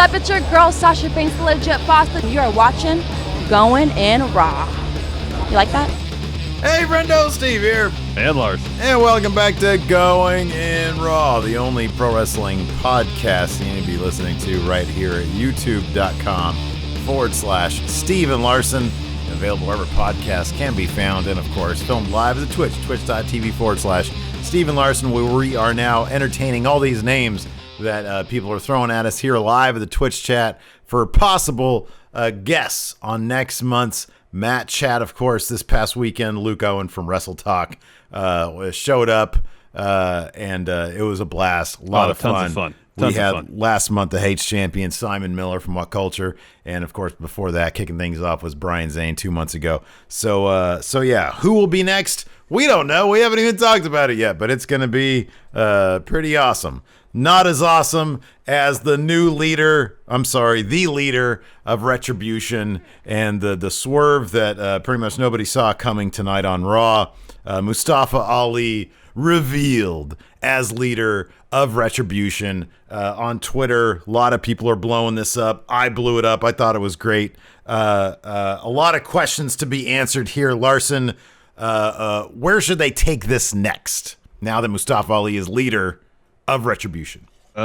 up? It's your girl, Sasha Banks, the legit boss. You are watching Going in Raw. You like that? Hey, Friendo, Steve here. And Lars. And welcome back to Going in Raw, the only pro wrestling podcast you need to be listening to right here at youtube.com/Steve and Larson. Available wherever podcasts can be found. And, of course, filmed live at the Twitch, twitch.tv/Steve and Larson, where we are now entertaining all these names that people are throwing at us here live at the Twitch chat for possible guests on next month's Matt chat. Of course, this past weekend, Luke Owen from Wrestle Talk showed up, and it was a blast. A lot of fun. Tons of fun. We had last month the H champion Simon Miller from What Culture, and of course before that, kicking things off was Brian Zane 2 months ago. So yeah, who will be next? We don't know. We haven't even talked about it yet, but it's going to be pretty awesome. Not as awesome as the leader of Retribution and the swerve that pretty much nobody saw coming tonight on Raw. Mustafa Ali revealed as leader of Retribution on Twitter. A lot of people are blowing this up. I blew it up. I thought it was great. A lot of questions to be answered here. Larson, where should they take this next now that Mustafa Ali is leader of Retribution? I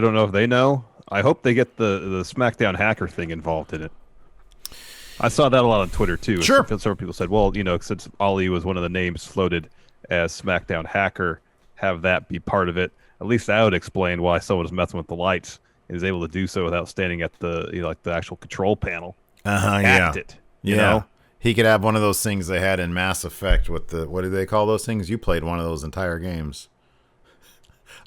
don't know if they know. I hope they get the SmackDown hacker thing involved in it. I saw that a lot on Twitter too. Sure. Several people said, well, since Ali was one of the names floated as SmackDown hacker, have that be part of it. At least that would explain why someone was messing with the lights and is able to do so without standing at the the actual control panel. Yeah. You know? He could have one of those things they had in Mass Effect with the, what do they call those things? You played one of those entire games.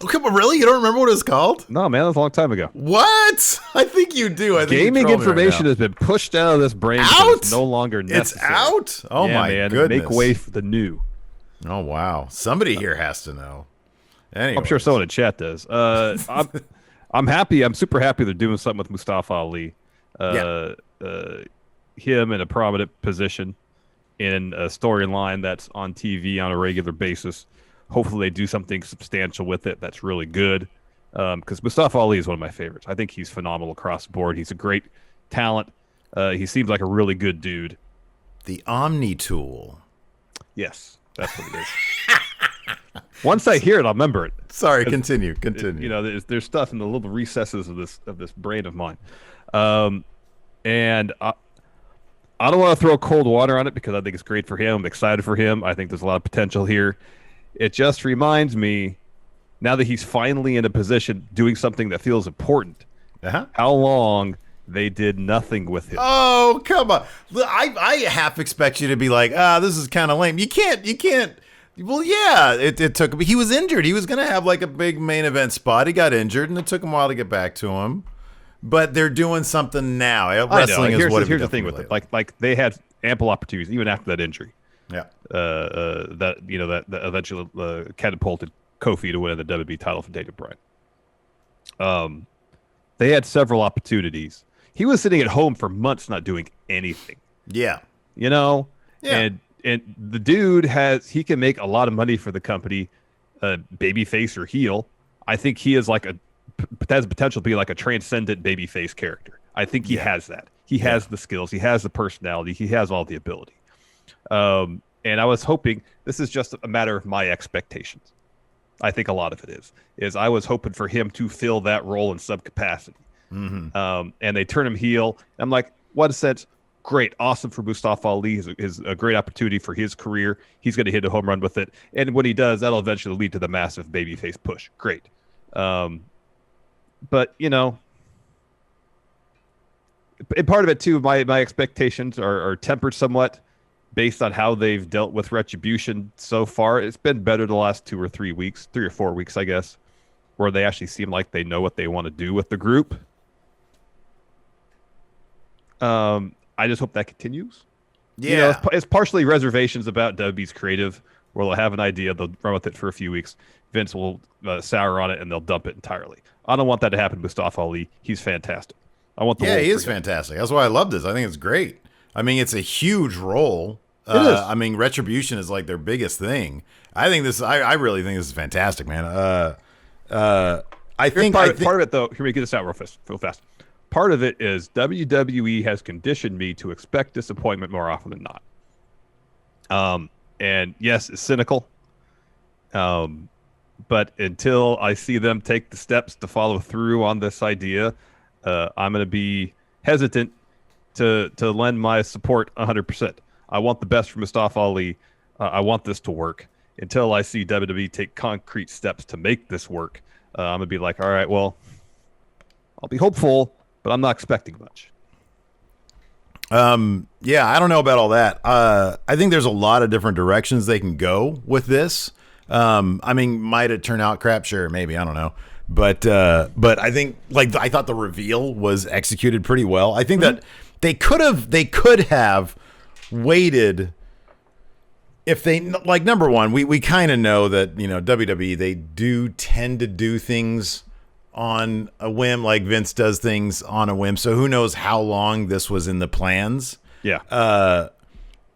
Oh, come on, really? You don't remember what it's called? No, man, that was a long time ago. What? I think you do. I think gaming information has been pushed out of this brain. Out? It's no longer necessary. It's out? Oh, yeah, my man. goodness. Make way for the new. Oh, wow. Somebody here has to know. Anyways. I'm sure someone in chat does. I'm happy. I'm super happy they're doing something with Mustafa Ali. Him in a prominent position in a storyline that's on TV on a regular basis. Hopefully they do something substantial with it that's really good. Because Mustafa Ali is one of my favorites. I think he's phenomenal across the board. He's a great talent. He seems like a really good dude. The Omni Tool. Yes, that's what it is. Once I hear it, I'll remember it. Sorry, continue. There's stuff in the little recesses of this brain of mine. And I don't want to throw cold water on it because I think it's great for him. I'm excited for him. I think there's a lot of potential here. It just reminds me, now that he's finally in a position doing something that feels important, how long they did nothing with him. Oh, come on. I half expect you to be like, this is kind of lame. You can't. Well, yeah, it took. He was injured. He was going to have like a big main event spot. He got injured, and it took him a while to get back to him. But they're doing something now. Wrestling is what here's the thing with it. Like they had ample opportunities even after that injury. Yeah. That eventually catapulted Kofi to win the WWE title for Daniel Bryan. They had several opportunities. He was sitting at home for months not doing anything. Yeah. Yeah. And the dude he can make a lot of money for the company, babyface or heel. I think he is has potential to be like a transcendent babyface character. I think he has that. He has the skills. He has the personality. He has all the ability. And I was hoping, this is just a matter of my expectations. I think a lot of it is I was hoping for him to fill that role in some capacity. Mm-hmm. And they turn him heel. I'm like, what a sense. Great. Awesome for Mustafa Ali. Is a great opportunity for his career. He's going to hit a home run with it. And when he does, that'll eventually lead to the massive babyface push. Great. But, and part of it, too, my expectations are tempered somewhat based on how they've dealt with Retribution so far. It's been better the last 2 or 3 weeks, 3 or 4 weeks, I guess, where they actually seem like they know what they want to do with the group. I just hope that continues. Yeah. It's partially reservations about WWE's creative, where they'll have an idea, they'll run with it for a few weeks. Vince will sour on it, and they'll dump it entirely. I don't want that to happen to Mustafa Ali. He's fantastic. I want the he is fantastic. That's why I love this. I think it's great. I mean, it's a huge role. It is. I mean, Retribution is like their biggest thing. I think this. I really think this is fantastic, man. I think part of it, though. Here, we get this out real fast. Part of it is WWE has conditioned me to expect disappointment more often than not. And yes, it's cynical. But until I see them take the steps to follow through on this idea, I'm going to be hesitant to lend my support 100%. I want the best for Mustafa Ali. I want this to work. Until I see WWE take concrete steps to make this work, I'm going to be like, all right, well, I'll be hopeful, but I'm not expecting much. Yeah, I don't know about all that. I think there's a lot of different directions they can go with this. I mean, might it turn out crap? Sure, maybe. I don't know. But I think, like, I thought the reveal was executed pretty well. I think that they could have waited. If they, like, number one, we kind of know that, you know, WWE, they do tend to do things on a whim, like Vince does things on a whim. So who knows how long this was in the plans? Yeah.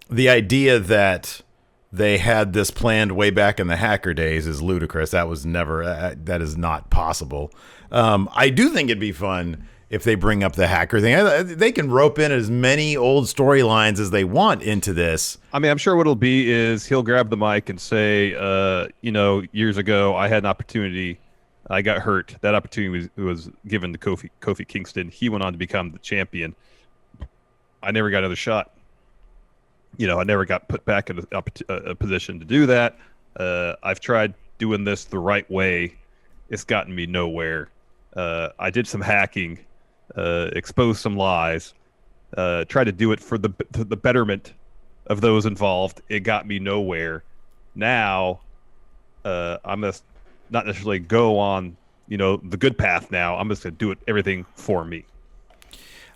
The idea that they had this planned way back in the hacker days is ludicrous. That was never, that is not possible. I do think it'd be fun if they bring up the hacker thing. They can rope in as many old storylines as they want into this. I mean, I'm sure what it'll be is he'll grab the mic and say, you know, years ago, I had an opportunity. I got hurt. That opportunity was given to Kofi Kingston. He went on to become the champion. I never got another shot. You know, I never got put back in a position to do that. I've tried doing this the right way. It's gotten me nowhere. I did some hacking, exposed some lies, tried to do it for the betterment of those involved. It got me nowhere. Now, I must not necessarily go on, you know, the good path now. I'm just going to do everything for me.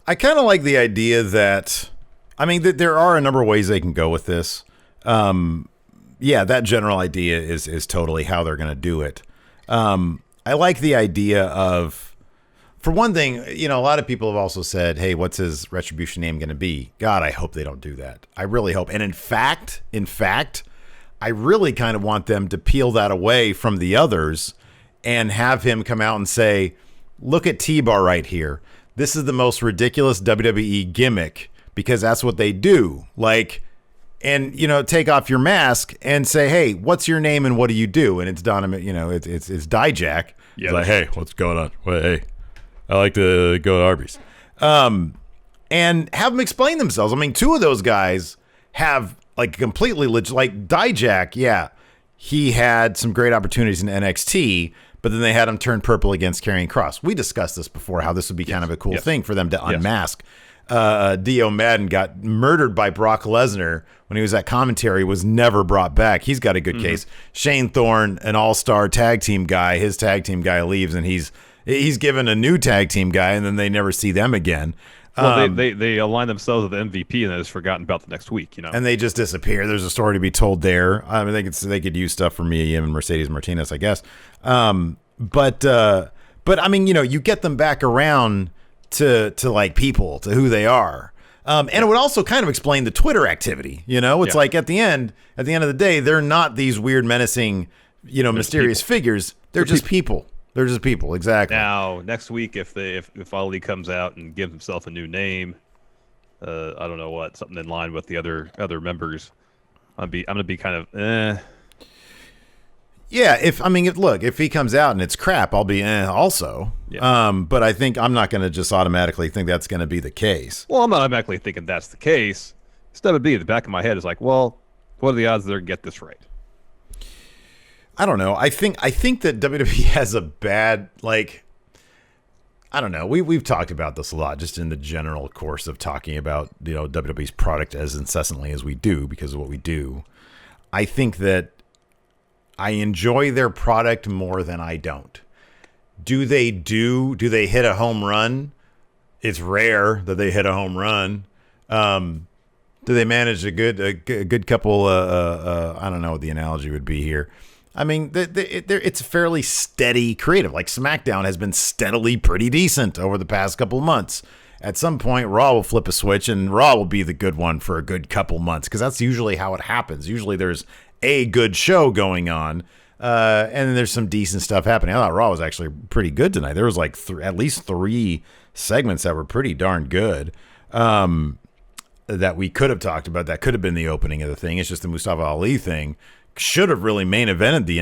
I kind of like the idea that, I mean, there are a number of ways they can go with this. Yeah, that general idea is totally how they're going to do it. I like the idea of, for one thing, you know, a lot of people have also said, hey, what's his Retribution name going to be? God, I hope they don't do that. I really hope. And in fact, I really kind of want them to peel that away from the others and have him come out and say, look at T-Bar right here. This is the most ridiculous WWE gimmick, because that's what they do. Like, and, you know, take off your mask and say, hey, what's your name and what do you do? And it's Donovan, you know, it's Dijak. Yeah, it's like, hey, what's going on? Well, hey, I like to go to Arby's. And have them explain themselves. I mean, two of those guys have, like, completely legit, like Dijak, yeah, he had some great opportunities in NXT, but then they had him turn purple against Karrion Kross. We discussed this before, how this would be kind of a cool thing for them to unmask. Dio Madden got murdered by Brock Lesnar when he was at commentary, was never brought back. He's got a good case. Shane Thorne, an all-star tag team guy, his tag team guy leaves, and he's given a new tag team guy, and then they never see them again. Well, they align themselves with the MVP and then it's forgotten about the next week, you know. And they just disappear. There's a story to be told there. I mean, they could use stuff from Mia Yim and Mercedes Martinez, I guess. But I mean, you know, you get them back around to like people, to who they are. And it would also kind of explain the Twitter activity. You know, it's like at the end of the day, they're not these weird, menacing, you know, mysterious figures. They're just people. They're just people, exactly. Now, next week, if Ali comes out and gives himself a new name, I don't know what, something in line with the other members, I'm gonna be kind of Yeah, if he comes out and it's crap, I'll be also. Yeah. But I think I'm not going to just automatically think that's going to be the case. Well, I'm not automatically thinking that's the case. Instead of being in the back of my head is like, well, what are the odds they're going to get this right? I don't know. I think that WWE has a bad, like, I don't know. We've talked about this a lot, just in the general course of talking about, you know, WWE's product as incessantly as we do because of what we do. I think that I enjoy their product more than I don't. Do they hit a home run? It's rare that they hit a home run. Do they manage a good couple? I don't know what the analogy would be here. I mean, it's fairly steady creative. Like SmackDown has been steadily pretty decent over the past couple of months. At some point, Raw will flip a switch, and Raw will be the good one for a good couple months, because that's usually how it happens. Usually there's a good show going on, And then there's some decent stuff happening. I thought Raw was actually pretty good tonight. There was like at least 3 segments that were pretty darn good that we could have talked about. That could have been the opening of the thing. It's just the Mustafa Ali thing should have really main evented the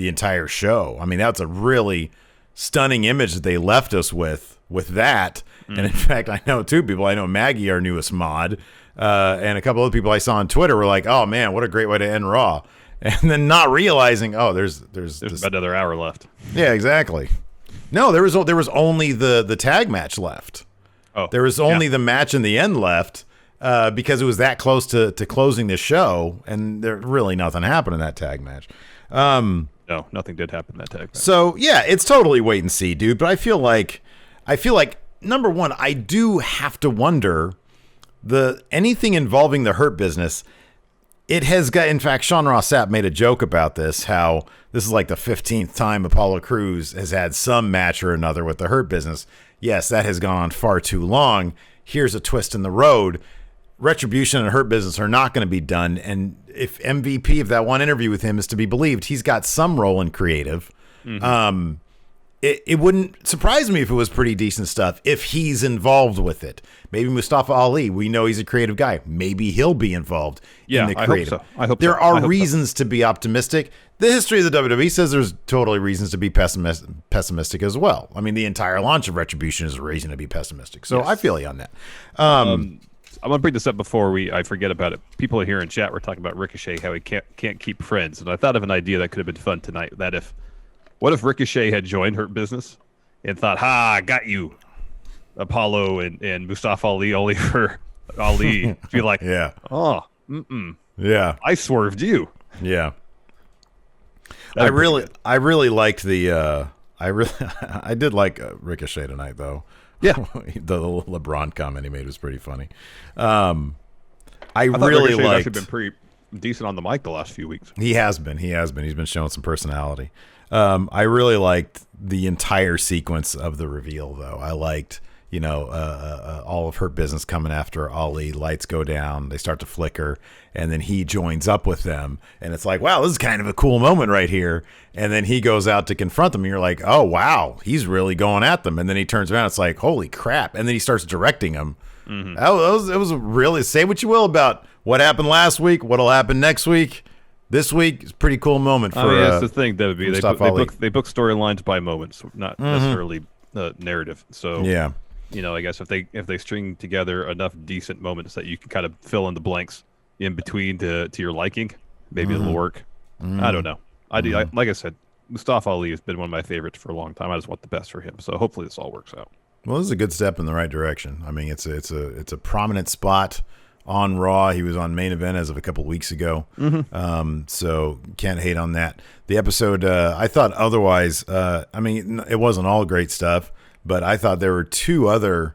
entire show. I mean, that's a really stunning image that they left us with that. And in fact, I know 2 people. I know Maggie, our newest mod, and a couple other people I saw on Twitter were like, "Oh man, what a great way to end Raw." And then not realizing, there's about another hour left. Yeah, exactly. No, there was only the tag match left. Oh, there was only the match in the end left because it was that close to closing the show, and there really nothing happened in that tag match. No, nothing did happen in that tag match. So yeah, it's totally wait and see, dude. But I feel like number one, I do have to wonder anything involving the Hurt Business. It has got, in fact, Sean Ross Sapp made a joke about this, how this is like the 15th time Apollo Crews has had some match or another with the Hurt Business. Yes, that has gone on far too long. Here's a twist in the road. Retribution and Hurt Business are not going to be done. And if MVP of that one interview with him is to be believed, he's got some role in creative. Mm-hmm. It wouldn't surprise me if it was pretty decent stuff if he's involved with it. Maybe Mustafa Ali, we know he's a creative guy. Maybe he'll be involved in the creative. I hope so. There are reasons to be optimistic. The history of the WWE says there's totally reasons to be pessimistic as well. I mean, the entire launch of Retribution is a reason to be pessimistic. So yes. I feel you on that. I'm going to bring this up before I forget about it. People here in chat were talking about Ricochet, how he can't keep friends. And I thought of an idea that could have been fun tonight, what if Ricochet had joined Hurt Business and thought, I got you, Apollo and Mustafa Ali, only for Ali to be like, yeah, yeah, I swerved you. Yeah. I really liked I did like Ricochet tonight, though. Yeah. The LeBron comment he made was pretty funny. I really liked. Actually been pretty decent on the mic the last few weeks. He has been. He's been showing some personality. I really liked the entire sequence of the reveal, though. I liked, all of Her Business coming after Ali. Lights go down, they start to flicker, and then he joins up with them. And it's like, wow, this is kind of a cool moment right here. And then he goes out to confront them, and you're like, oh, wow, he's really going at them. And then he turns around, it's like, holy crap. And then he starts directing them. Mm-hmm. It was really, say what you will about what happened last week, what'll happen next week. This week is a pretty cool moment for. That's the thing, WWE. They book storylines by moments, not necessarily narrative. So yeah, I guess if they string together enough decent moments that you can kind of fill in the blanks in between to your liking, maybe it'll work. I don't know. Like I said, Mustafa Ali has been one of my favorites for a long time. I just want the best for him. So hopefully this all works out. Well, this is a good step in the right direction. I mean, it's a prominent spot on Raw. He was on main event as of a couple weeks ago. Mm-hmm. So can't hate on that. The episode, I thought otherwise, it wasn't all great stuff, but I thought there were 2 other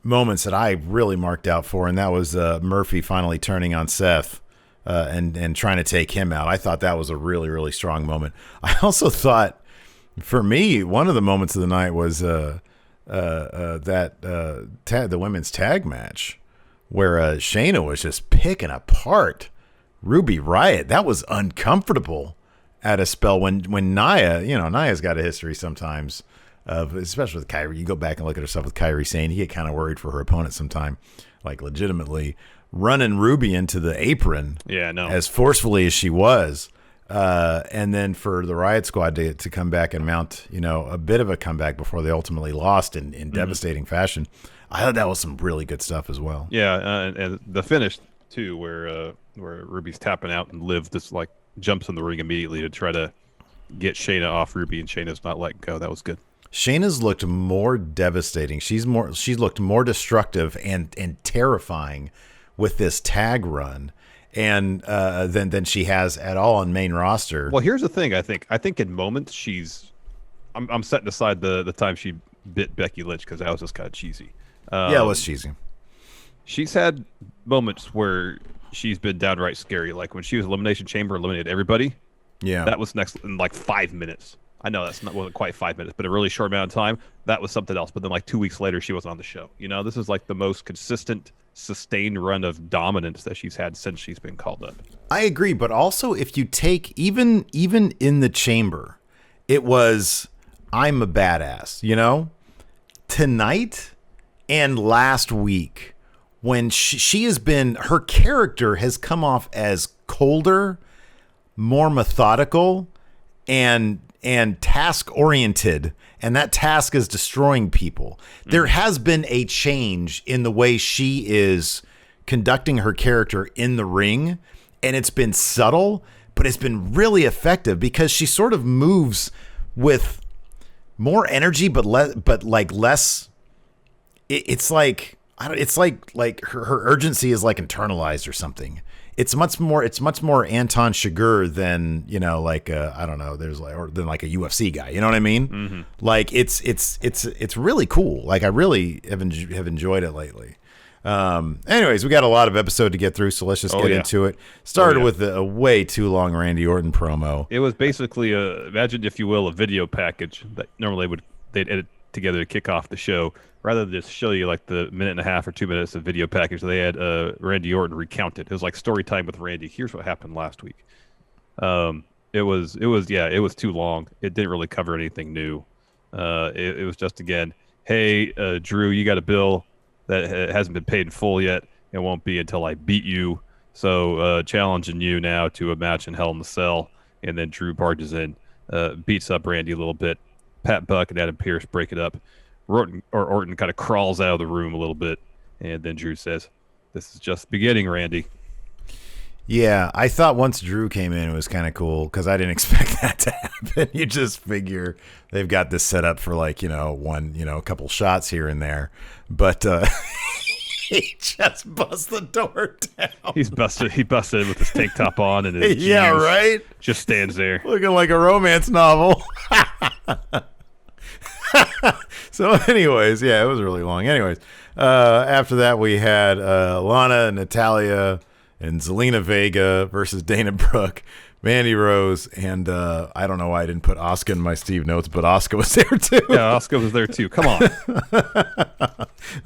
moments that I really marked out for, and that was Murphy finally turning on Seth and trying to take him out. I thought that was a really, really strong moment. I also thought, for me, one of the moments of the night was the women's tag match, where Shayna was just picking apart Ruby Riott. That was uncomfortable at a spell when Nia, Nia's got a history sometimes of, especially with Kyrie. You go back and look at her stuff with Kyrie saying, you get kind of worried for her opponent sometime, like legitimately running Ruby into the apron as forcefully as she was. And then for the Riott Squad to come back and mount, a bit of a comeback before they ultimately lost in devastating fashion. I thought that was some really good stuff as well. Yeah, and the finish too, where Ruby's tapping out and Liv just like jumps in the ring immediately to try to get Shayna off Ruby, and Shayna's not letting go. That was good. Shayna's looked more devastating. She's looked more destructive and terrifying with this tag run, and than she has at all on main roster. Well, here's the thing. I think in moments I'm setting aside the time she bit Becky Lynch because that was just kind of cheesy. Yeah, it was cheesy. She's had moments where she's been downright scary, like when she was Elimination Chamber, eliminated everybody. Yeah, that was next in like 5 minutes. I know wasn't quite 5 minutes, but a really short amount of time. That was something else. But then like 2 weeks later, she wasn't on the show. This is like the most consistent sustained run of dominance that she's had since she's been called up. I agree, but also if you take even in the chamber, it was I'm a badass, you know? Tonight and last week, when she has been, her character has come off as colder, more methodical, and task oriented, and that task is destroying people. There has been a change in the way she is conducting her character in the ring, and it's been subtle, but it's been really effective because she sort of moves with more energy, but less. It's like her urgency is like internalized or something. It's much more Anton Chigurh than, you know, like I don't know, than like a UFC guy. You know what I mean? Mm-hmm. Like it's really cool. Like I really have enjoyed it lately. Anyways, we got a lot of episode to get through, so let's just get into it. Started with a way too long Randy Orton promo. It was basically imagine, if you will, a video package that normally they'd edit together to kick off the show. Rather than just show you like the minute and a half or 2 minutes of video package, they had Randy Orton recount it. It was like story time with Randy. Here's what happened last week. It was too long. It didn't really cover anything new. It was just, again, hey, Drew, you got a bill that hasn't been paid in full yet. It won't be until I beat you. So challenging you now to a match in Hell in the Cell. And then Drew barges in, beats up Randy a little bit. Pat Buck and Adam Pearce break it up. Orton kind of crawls out of the room a little bit, and then Drew says, "This is just the beginning, Randy." Yeah, I thought once Drew came in, it was kind of cool because I didn't expect that to happen. You just figure they've got this set up for like, you know, a couple shots here and there, but he just busts the door down. He busted with his tank top on and his jeans. Yeah, right. Just stands there looking like a romance novel. So anyways, yeah, it was really long. Anyways, after that we had Lana, Natalya, and Zelina Vega versus Dana Brooke, Mandy Rose, and I don't know why I didn't put Asuka in my Steve notes, but Asuka was there too. Yeah, Asuka was there too. Come on. It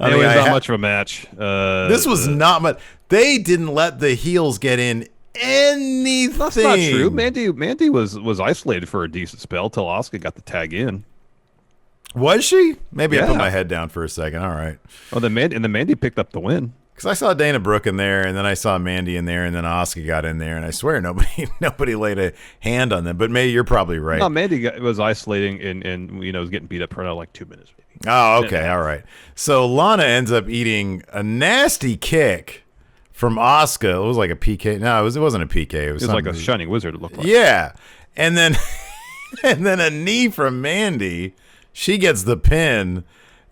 was not much of a match. This was not much. They didn't let the heels get in anything. That's not true. Mandy was isolated for a decent spell till Asuka got the tag in. Was she? Maybe I put my head down for a second. All right. Oh, Mandy picked up the win. Because I saw Dana Brooke in there, and then I saw Mandy in there, and then Asuka got in there, and I swear nobody laid a hand on them. But maybe you're probably right. No, Mandy was isolating and was getting beat up for like 2 minutes. Maybe. Oh, okay, all right. So Lana ends up eating a nasty kick from Asuka. It was like a PK. No, it wasn't a PK. It was like a Shining Wizard. It looked like. Yeah, and then a knee from Mandy. She gets the pin,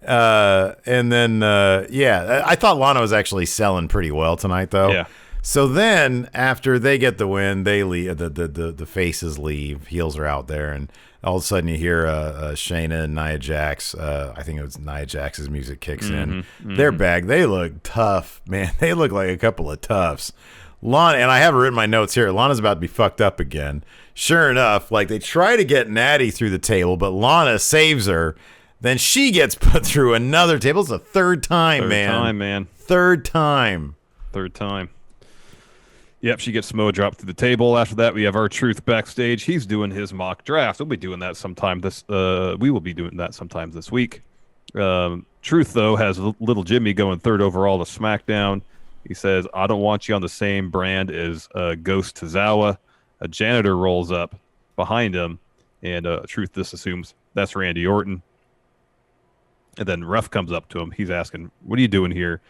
and then I thought Lana was actually selling pretty well tonight, though. Yeah. So then after they get the win, they leave. The faces leave. Heels are out there, and all of a sudden you hear Shayna and Nia Jax. I think it was Nia Jax's music kicks in. Mm-hmm. They're back. They look tough, man. They look like a couple of toughs. Lana, and I have it written in my notes here, Lana's about to be fucked up again. Sure enough, like they try to get Nattie through the table, but Lana saves her. Then she gets put through another table. It's the third time, man. Third time. Yep, she gets Samoa dropped through the table. After that, we have R-Truth backstage. He's doing his mock draft. We will be doing that sometime this week. Truth, though, has little Jimmy going third overall to SmackDown. He says, "I don't want you on the same brand as Ghost Tozawa." A janitor rolls up behind him, and Truth just assumes that's Randy Orton. And then Ref comes up to him. He's asking, "What are you doing here?"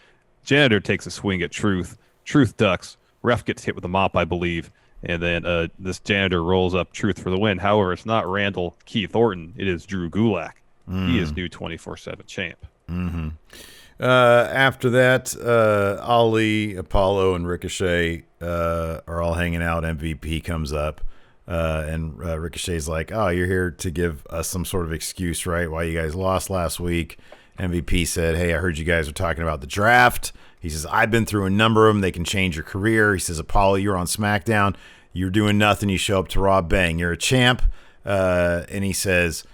Janitor takes a swing at Truth. Truth ducks. Ref gets hit with a mop, I believe. And then this janitor rolls up Truth for the win. However, it's not Randall Keith Orton. It is Drew Gulak. He is new 24/7 champ. Mm-hmm. After that, Ali, Apollo, and Ricochet are all hanging out. MVP comes up, and Ricochet's like, "Oh, you're here to give us some sort of excuse, right? Why you guys lost last week?" MVP said, "Hey, I heard you guys were talking about the draft." He says, "I've been through a number of them. They can change your career." He says, "Apollo, you're on SmackDown. You're doing nothing. You show up to Raw, bang, you're a champ." And he says,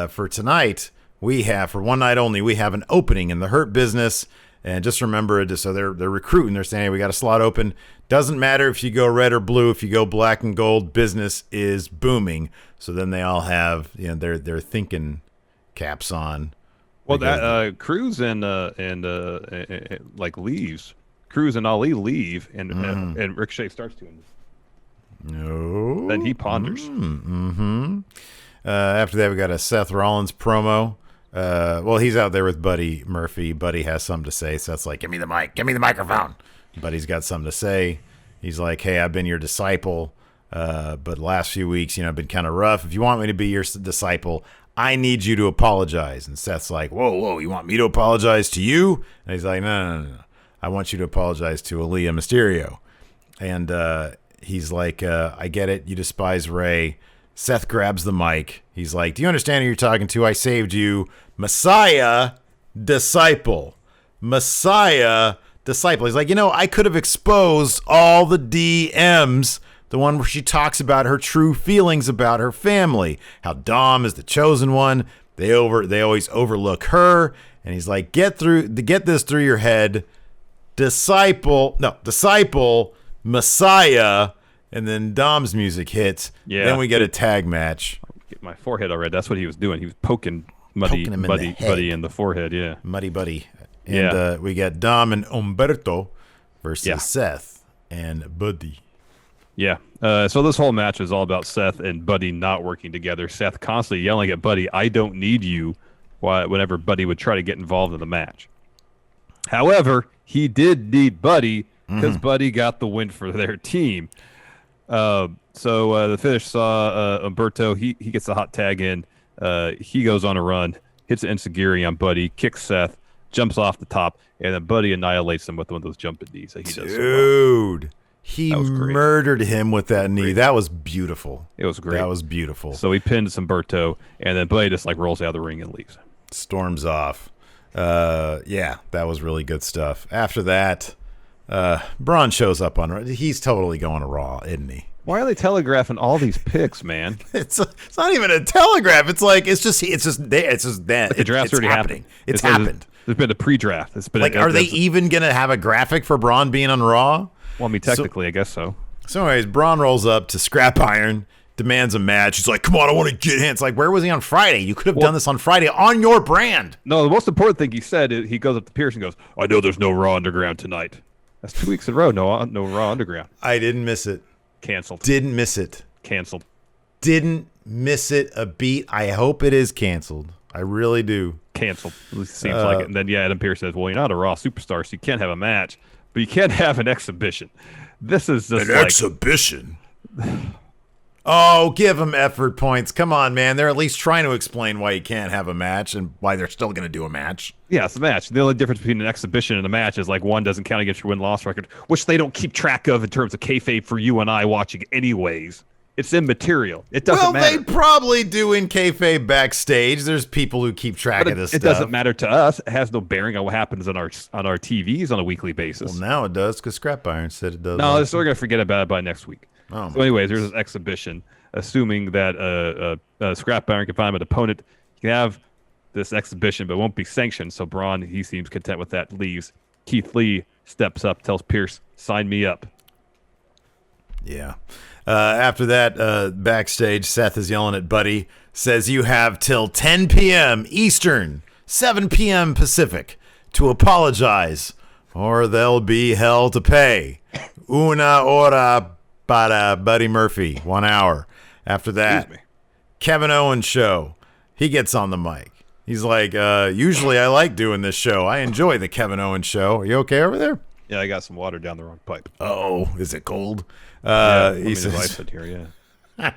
"For tonight, for one night only, we have an opening in the Hurt Business. And just remember it. So they're recruiting. They're saying, hey, we got a slot open. Doesn't matter if you go red or blue. If you go black and gold, business is booming. So then they all have their thinking caps on. Well, that Cruz and like leaves. Cruz and Ali leave, and Ricochet starts to him. No. Then he ponders. After that, we got a Seth Rollins promo. Well, he's out there with Buddy Murphy. Buddy has something to say. Seth's like, give me the mic. Give me the microphone. Buddy's got something to say. He's like, hey, I've been your disciple, but last few weeks, I've been kind of rough. If you want me to be your disciple, I need you to apologize. And Seth's like, whoa, you want me to apologize to you? And he's like, no. I want you to apologize to Aaliyah Mysterio. And he's like, I get it. You despise Ray. Seth grabs the mic. He's like, do you understand who you're talking to? I saved you. Messiah, disciple. Messiah, disciple. He's like, I could have exposed all the DMs, the one where she talks about her true feelings about her family, how Dom is the chosen one. They always overlook her. And he's like, get this through your head. Disciple, Messiah. And then Dom's music hits. Yeah. Then we get a tag match. Get my forehead already. That's what he was doing. He was poking Buddy in the forehead. Yeah. Muddy Buddy. And we got Dom and Umberto versus Seth and Buddy. Yeah. So this whole match is all about Seth and Buddy not working together. Seth constantly yelling at Buddy, I don't need you, whenever Buddy would try to get involved in the match. However, he did need Buddy because Buddy got the win for their team. So the finish saw Umberto. He gets the hot tag in. He goes on a run, hits an enziguri on Buddy, kicks Seth, jumps off the top, and then Buddy annihilates him with one of those jumping knees that he does. Dude, he murdered him with that knee. That was beautiful. It was great. That was beautiful. So he pins Umberto, and then Buddy just rolls out of the ring and leaves. Storms off. Yeah, that was really good stuff. After that, Braun shows up on Raw. He's totally going to Raw, isn't he? Why are they telegraphing all these picks, man? It's not even a telegraph. It's just that. But the draft's already happening. It's happened. There's been a pre-draft. It's been are they even gonna have a graphic for Braun being on Raw? Well, I mean, technically, I guess so. So, anyways, Braun rolls up to Scrap Iron, demands a match. He's like, "Come on, I want to get in." It's like, where was he on Friday? You could have done this on Friday on your brand. No, the most important thing he said is he goes up to Pierce and goes, "I know there's no Raw Underground tonight." That's 2 weeks in a row. No Raw Underground. I didn't miss it. Canceled. Didn't miss it. Canceled. Didn't miss it a beat. I hope it is canceled. I really do. Canceled. At least it seems like it. And then, Adam Pearce says, well, you're not a Raw superstar, so you can't have a match, but you can't have an exhibition. This is just an exhibition. Oh, give them effort points. Come on, man. They're at least trying to explain why you can't have a match and why they're still going to do a match. Yeah, it's a match. The only difference between an exhibition and a match is one doesn't count against your win-loss record, which they don't keep track of in terms of kayfabe for you and I watching anyways. It's immaterial. It doesn't matter. Well, they probably do in kayfabe backstage. There's people who keep track of this stuff. It doesn't matter to us. It has no bearing on what happens on our TVs on a weekly basis. Well, now it does because Scrap Iron said it does. No, so we're going to forget about it by next week. So anyways, there's this exhibition. Assuming that Scrap Iron can find an opponent, he can have this exhibition, but won't be sanctioned. So Braun, he seems content with that, leaves. Keith Lee steps up, tells Pierce, sign me up. Yeah. After that, backstage, Seth is yelling at Buddy, says you have till 10 p.m. Eastern, 7 p.m. Pacific to apologize, or there'll be hell to pay. Una hora para Buddy Murphy, 1 hour. After that, Kevin Owens show. He gets on the mic. He's like, usually I like doing this show. I enjoy the Kevin Owens show. Are you okay over there? Yeah, I got some water down the wrong pipe. Oh, is it cold? He says, here, yeah.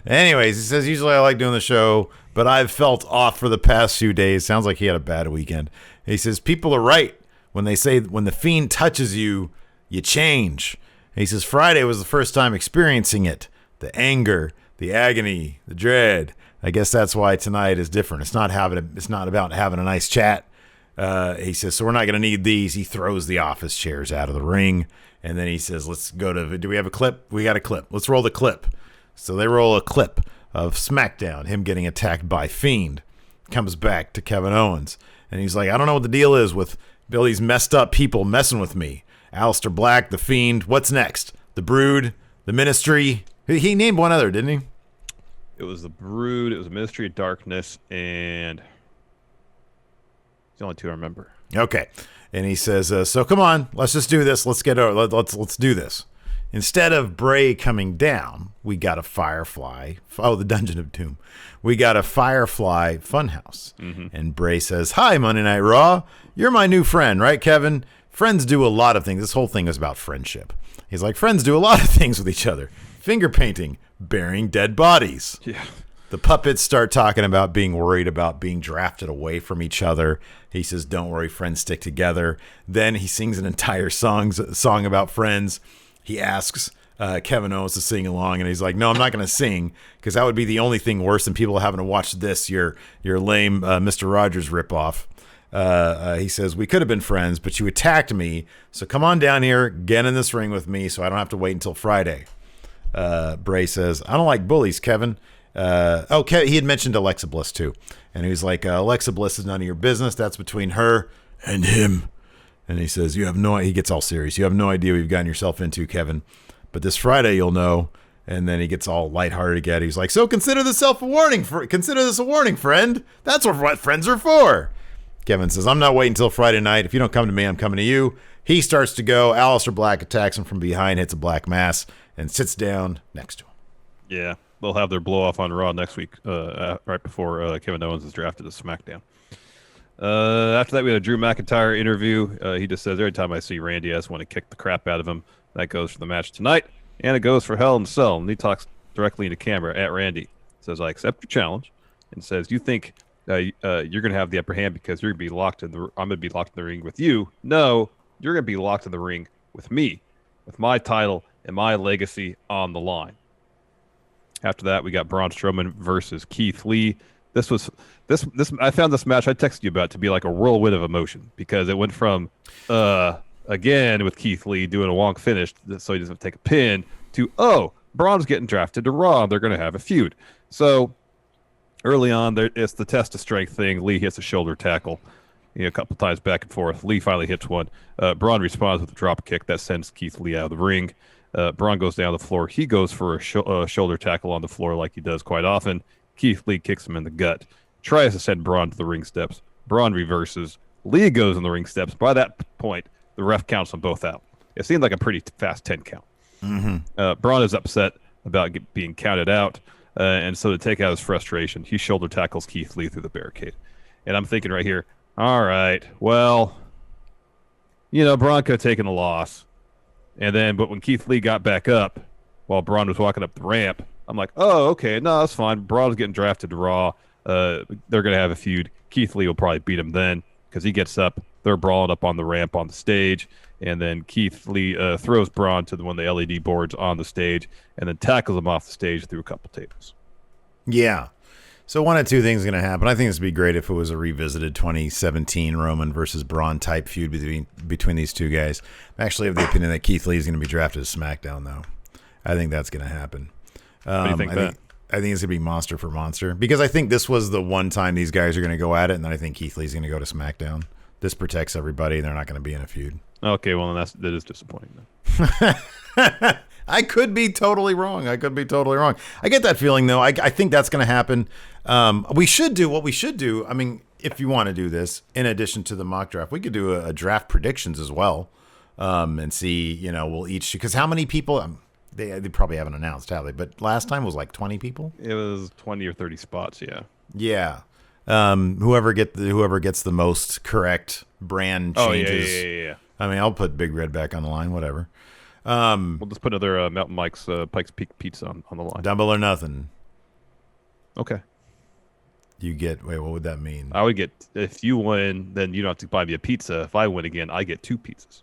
Anyways, he says, usually I like doing the show, but I've felt off for the past few days. Sounds like he had a bad weekend. He says, people are right when they say when the Fiend touches you, you change. He says, Friday was the first time experiencing it. The anger, the agony, the dread. I guess that's why tonight is different. It's not about having a nice chat. He says, so we're not going to need these. He throws the office chairs out of the ring. And then he says, let's go to, do we have a clip? We got a clip. Let's roll the clip. So they roll a clip of SmackDown, him getting attacked by Fiend. Comes back to Kevin Owens. And he's like, I don't know what the deal is with Billy's messed up people messing with me. Aleister Black, The Fiend. What's next? The Brood, the Ministry. He named one other, didn't he? It was the Brood. It was Ministry of Darkness, and it's the only two I remember. Okay, and he says, "So come on, let's just do this. Let's let's do this." Instead of Bray coming down, we got a Firefly. Oh, the Dungeon of Doom. We got a Firefly Funhouse. And Bray says, "Hi, Monday Night Raw. You're my new friend, right, Kevin? Friends do a lot of things." This whole thing is about friendship. He's like, friends do a lot of things with each other. Finger painting, burying dead bodies. Yeah. The puppets start talking about being worried about being drafted away from each other. He says, "Don't worry, friends stick together." Then he sings an entire song about friends. He asks Kevin Owens to sing along, and he's like, "No, I'm not going to sing, because that would be the only thing worse than people having to watch this, your lame Mr. Rogers ripoff." He says, "We could have been friends, but you attacked me, so come on down here, get in this ring with me so I don't have to wait until Friday." Bray says, "I don't like bullies, Kevin." He had mentioned Alexa Bliss too, and he was like, "Alexa Bliss is none of your business. That's between her and him." And he says, he gets all serious. "You have no idea what you've gotten yourself into, Kevin. But this Friday you'll know." And then he gets all lighthearted again. He's like, "So consider this a warning, friend. That's what friends are for." Kevin says, "I'm not waiting until Friday night. If you don't come to me, I'm coming to you." He starts to go. Aleister Black attacks him from behind, hits a black mass, and sits down next to him. Yeah, they'll have their blow off on Raw next week, right before Kevin Owens is drafted to SmackDown. After that, we had a Drew McIntyre interview. He just says, "Every time I see Randy, I just want to kick the crap out of him." That goes for the match tonight, and it goes for Hell in a Cell. And he talks directly into camera at Randy. Says, "I accept your challenge," and says, "You think you're going to have the upper hand because you're going to be locked in I'm going to be locked in the ring with you? No, you're going to be locked in the ring with me, with my title and my legacy on the line." After that, we got Braun Strowman versus Keith Lee. This I found this match I texted you about to be like a whirlwind of emotion, because it went from again with Keith Lee doing a wonk finish so he doesn't take a pin to Braun's getting drafted to Raw. They're going to have a feud. So early on, it's the test of strength thing. Lee hits a shoulder tackle, a couple times back and forth. Lee finally hits one. Braun responds with a drop kick that sends Keith Lee out of the ring. Braun goes down the floor. He goes for a shoulder tackle on the floor like he does quite often. Keith Lee kicks him in the gut. Tries to send Braun to the ring steps. Braun reverses. Lee goes in the ring steps. By that point, the ref counts them both out. It seemed like a pretty fast 10 count. Braun is upset about being counted out, and so to take out his frustration, he shoulder tackles Keith Lee through the barricade. And I'm thinking right here, all right, well, Braun could have taken a loss. But when Keith Lee got back up while Braun was walking up the ramp, I'm like, oh, okay, no, that's fine. Braun's getting drafted to Raw. They're going to have a feud. Keith Lee will probably beat him then, because he gets up. They're brawling up on the ramp on the stage, and then Keith Lee throws Braun to one of the LED boards on the stage and then tackles him off the stage through a couple tables. Yeah. So one of two things is going to happen. I think this would be great if it was a revisited 2017 Roman versus Braun type feud between these two guys. I actually have the opinion that Keith Lee is going to be drafted to SmackDown, though. I think that's going to happen. What do you think I think it's going to be monster for monster, because I think this was the one time these guys are going to go at it, and then I think Keith Lee's going to go to SmackDown. This protects everybody. They're not going to be in a feud. Okay, well, then that is disappointing, then. I could be totally wrong. I get that feeling, though. I think that's going to happen. We should do what we should do. I mean, if you want to do this, in addition to the mock draft, we could do a draft predictions as well, and see, we'll each, because how many people, they probably haven't announced, have they? But last time was like 20 people? It was 20 or 30 spots, yeah. Yeah. Whoever gets the most correct brand changes. Oh, yeah. I mean, I'll put Big Red back on the line, whatever. We'll just put another Mountain Mike's Pikes Peak pizza on the line. Double or nothing. Okay. You get, what would that mean? I would get, if you win, then you don't have to buy me a pizza. If I win again, I get 2 pizzas.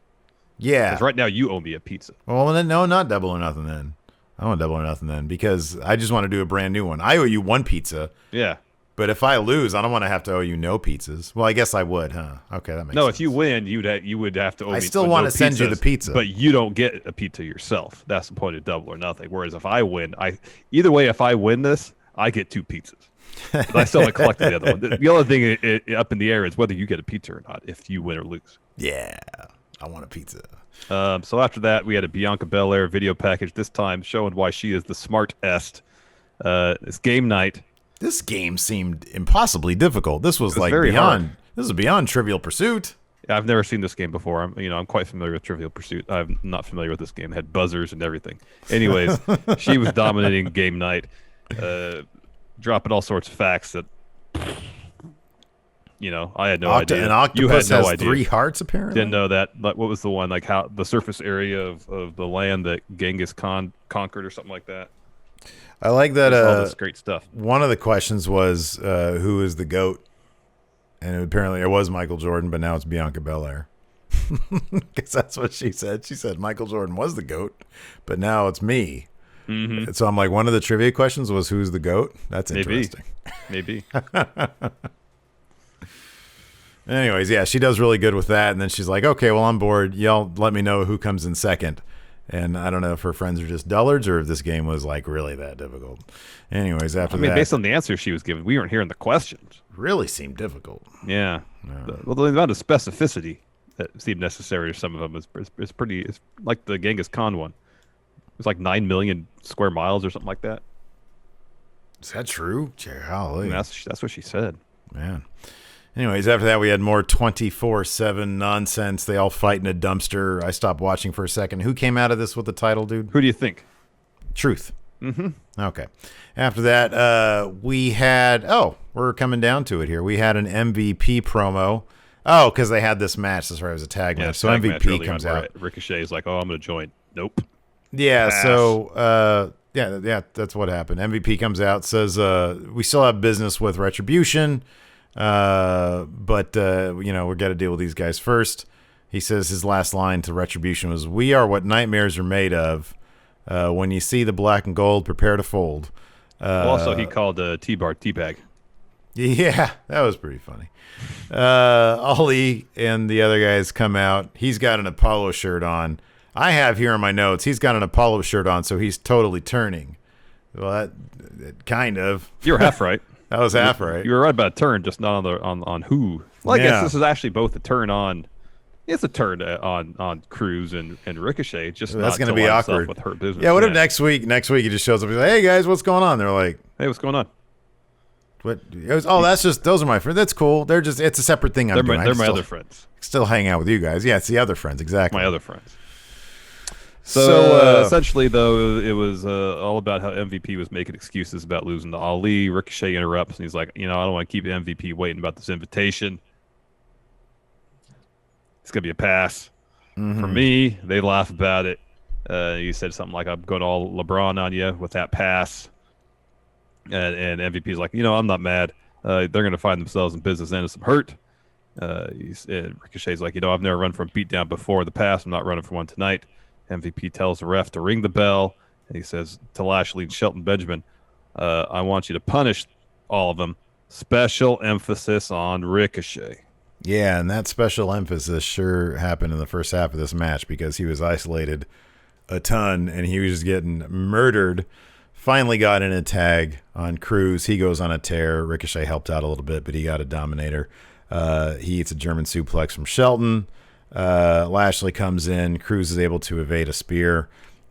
Yeah. Because right now you owe me a pizza. Well, then, no, not double or nothing then. I want double or nothing then, because I just want to do a brand new one. I owe you 1 pizza. Yeah. But if I lose, I don't want to have to owe you no pizzas. Well, I guess I would, huh? Okay, that makes sense. No, if you win, you would have to owe me. I still want to send you the pizza. But you don't get a pizza yourself. That's the point of double or nothing. Whereas if I win, either way, if I win this, I get 2 pizzas. But I still haven't collected the other one. The only thing up in the air is whether you get a pizza or not if you win or lose. Yeah, I want a pizza. So after that, we had a Bianca Belair video package, this time showing why she is the smartest. It's game night. This game seemed impossibly difficult. This was like very beyond. hard. This is beyond Trivial Pursuit. I've never seen this game before. I'm quite familiar with Trivial Pursuit. I'm not familiar with this game. It had buzzers and everything. Anyways, she was dominating game night, dropping all sorts of facts that I had no idea. An octopus you had no has idea. 3 hearts, apparently. Didn't know that. Like, what was the one? Like how the surface area of the land that Genghis Khan conquered, or something like that. I like that. All this great stuff. One of the questions was, who is the GOAT? And apparently it was Michael Jordan, but now it's Bianca Belair. Because that's what she said. She said Michael Jordan was the GOAT, but now it's me. Mm-hmm. So I'm like, one of the trivia questions was, who's the GOAT? That's interesting. Maybe. Anyways, yeah, she does really good with that. And then she's like, okay, well, I'm bored. Y'all let me know who comes in second. And I don't know if her friends are just dullards or if this game was like really that difficult. Anyways, after that, based on the answers she was given, we weren't hearing the questions. Really seemed difficult. Yeah. Well, the amount of specificity that seemed necessary to some of them is pretty. It's like the Genghis Khan one. It was like 9 million square miles or something like that. Is that true? Golly. That's what she said. Man. Anyways, after that, we had more 24/7 nonsense. They all fight in a dumpster. I stopped watching for a second. Who came out of this with the title, dude? Who do you think? Truth. Mm-hmm. Okay. After that, we had... Oh, we're coming down to it here. We had an MVP promo. Oh, because they had this match. That's right. It was a tag match. So MVP comes out. Ricochet is like, oh, I'm going to join. Nope. Yeah, Pass. so... Yeah, that's what happened. MVP comes out, says, we still have business with Retribution... but we got to deal with these guys first. He says his last line to Retribution was, "We are what nightmares are made of. When you see the black and gold, prepare to fold." Also, he called T-Bar teabag. Yeah, that was pretty funny. Ali and the other guys come out. He's got an Apollo shirt on. I have here in my notes, he's got an Apollo shirt on, so he's totally turning. Well, that kind of. You were half right. That was half right. You were right about a turn, just not on who. Well, I guess this is actually both a turn on. It's a turn on Cruz and Ricochet. Just that's going to be awkward with Hurt Business. Yeah. What if next week he just shows up? He's like, "Hey guys, what's going on?" They're like, "Hey, what's going on?" What? That's just those are my friends. That's cool. It's a separate thing. They're my other friends. Still hang out with you guys. Yeah, it's the other friends. Exactly. My other friends. So essentially, though, it was all about how MVP was making excuses about losing to Ali. Ricochet interrupts, and he's like, I don't want to keep MVP waiting about this invitation. It's going to be a pass. Mm-hmm. For me, they laugh about it. He said something like, I'm going all LeBron on you with that pass. And MVP's like, I'm not mad. They're going to find themselves in business and some hurt. And Ricochet's like, I've never run from a beatdown before in the past. I'm not running from one tonight. MVP tells the ref to ring the bell. And he says to Lashley and Shelton Benjamin, I want you to punish all of them. Special emphasis on Ricochet. Yeah, and that special emphasis sure happened in the first half of this match because he was isolated a ton and he was just getting murdered. Finally got in a tag on Cruz. He goes on a tear. Ricochet helped out a little bit, but he got a dominator. He eats a German suplex from Shelton. Lashley comes in. Cruz is able to evade a spear,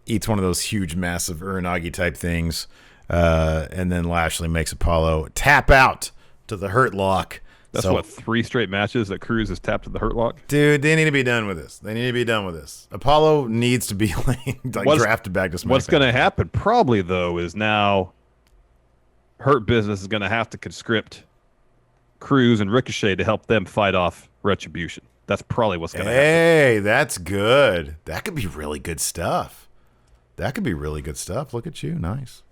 eats one of those huge, massive Uranagi type things, and then Lashley makes Apollo tap out to the Hurt Lock. That's 3 straight matches that Cruz has tapped to the Hurt Lock? Dude, they need to be done with this. Apollo needs to be drafted back to SmackDown. What's going to happen probably, though, is now Hurt Business is going to have to conscript Cruz and Ricochet to help them fight off Retribution. That's probably what's going to happen. Hey, that's good. That could be really good stuff. Look at you. Nice.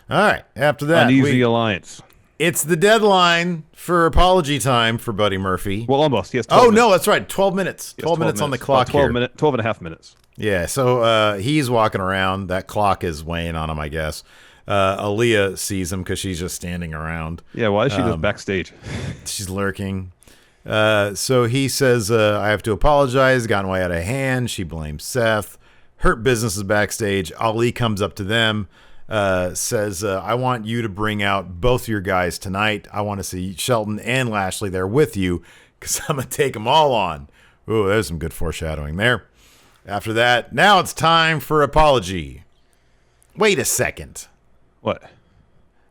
All right. After that, Uneasy Alliance. It's the deadline for apology time for Buddy Murphy. Well, almost. He has 12 minutes. No, that's right. 12 minutes. 12 minutes on the clock here. 12 and a half minutes. Yeah, so he's walking around. That clock is weighing on him, I guess. Aaliyah sees him because she's just standing around. Yeah, why is she just backstage? She's lurking. So he says, I have to apologize. Gotten way out of hand. She blames Seth. Hurt Business is backstage. Ali comes up to them. says, I want you to bring out both your guys tonight. I want to see Shelton and Lashley there with you because I'm going to take them all on. Ooh, there's some good foreshadowing there. After that, now it's time for apology. Wait a second. What?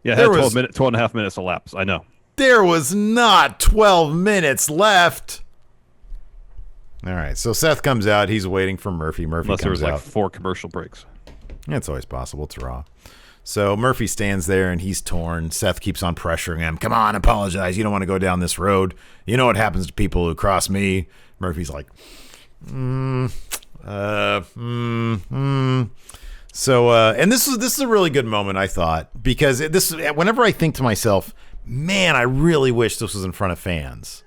Yeah, it had 12.5 minutes elapsed. I know. There was not 12 minutes left. All right, so Seth comes out. He's waiting for Murphy. Unless there was like 4 commercial breaks. It's always possible. It's Raw. So Murphy stands there, and he's torn. Seth keeps on pressuring him. Come on, apologize. You don't want to go down this road. You know what happens to people who cross me. Murphy's like, So, and this is a really good moment, I thought, because whenever I think to myself, man, I really wish this was in front of fans,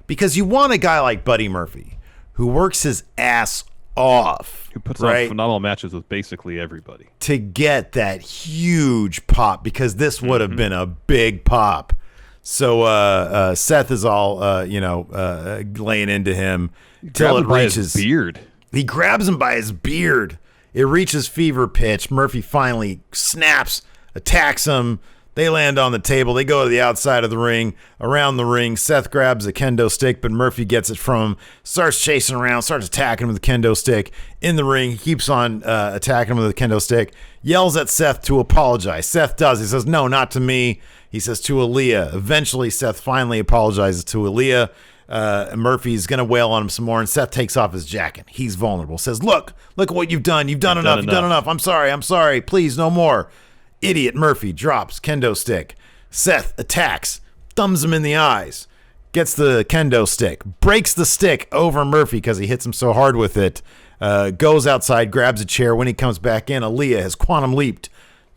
because you want a guy like Buddy Murphy who works his ass off, who puts on phenomenal matches with basically everybody, to get that huge pop, because this would have been a big pop. So Seth is all laying into him till it reaches his beard. He grabs him by his beard. It reaches fever pitch. Murphy finally snaps, attacks him. They land on the table. They go to the outside of the ring, around the ring. Seth grabs a kendo stick, but Murphy gets it from him, starts chasing around, starts attacking him with the kendo stick. In the ring, he keeps on attacking him with the kendo stick, yells at Seth to apologize. Seth does. He says, no, not to me. He says to Aaliyah. Eventually, Seth finally apologizes to Aaliyah. Murphy's going to wail on him some more, and Seth takes off his jacket. He's vulnerable. Says, look what you've done. You've done enough. You've done enough. I'm sorry. Please, no more. Idiot Murphy drops kendo stick. Seth attacks, thumbs him in the eyes, gets the kendo stick, breaks the stick over Murphy because he hits him so hard with it, goes outside, grabs a chair. When he comes back in, Aaliyah has quantum leaped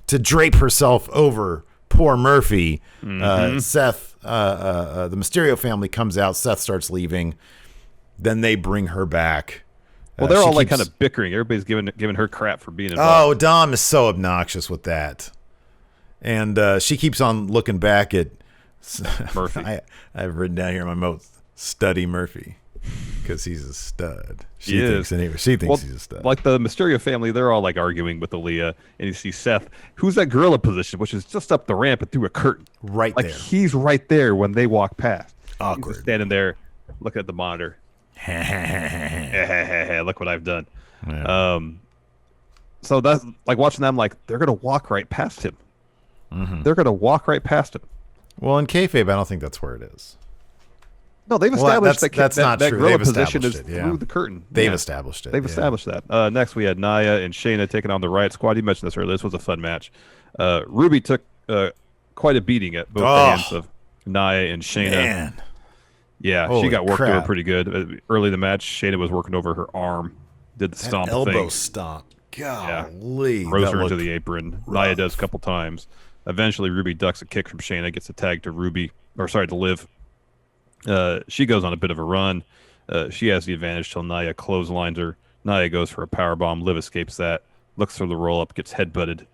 to drape herself over poor Murphy. Seth, the Mysterio family comes out. Seth starts leaving. Then they bring her back. Well, they're all kind of bickering. Everybody's giving her crap for being involved. Oh, Dom is so obnoxious with that. And she keeps on looking back at Murphy. I've written down here in my notes, Studdy Murphy, because he's a stud. She thinks he's a stud. Like the Mysterio family, they're all like arguing with Aaliyah, and you see Seth, who's that gorilla position, which is just up the ramp and through a curtain. Right there. He's right there when they walk past. Awkward. He's standing there, looking at the monitor. Look what I've done. Yeah. So that's like watching them, like they're gonna walk right past him. They're gonna walk right past him. Well, in kayfabe, I don't think that's where it is. No, they've established that's not that true. gorilla They've position is established it, through the curtain. They've established it. They've established that. Next, we had Nia and Shayna taking on the Riott Squad. You mentioned this earlier. This was a fun match. Ruby took quite a beating at both hands of Nia and Shayna. Man. Yeah, Holy she got worked crap. over pretty good. Early in the match, Shayna was working over her arm, did the stomp elbow thing. stomp. Golly. Throws her into the apron. Rough. Nia does a couple times. Eventually, Ruby ducks a kick from Shayna, gets a tag to Liv. She goes on a bit of a run. She has the advantage till Nia clotheslines her. Nia goes for a powerbomb. Liv escapes that. Looks for the roll-up, gets headbutted.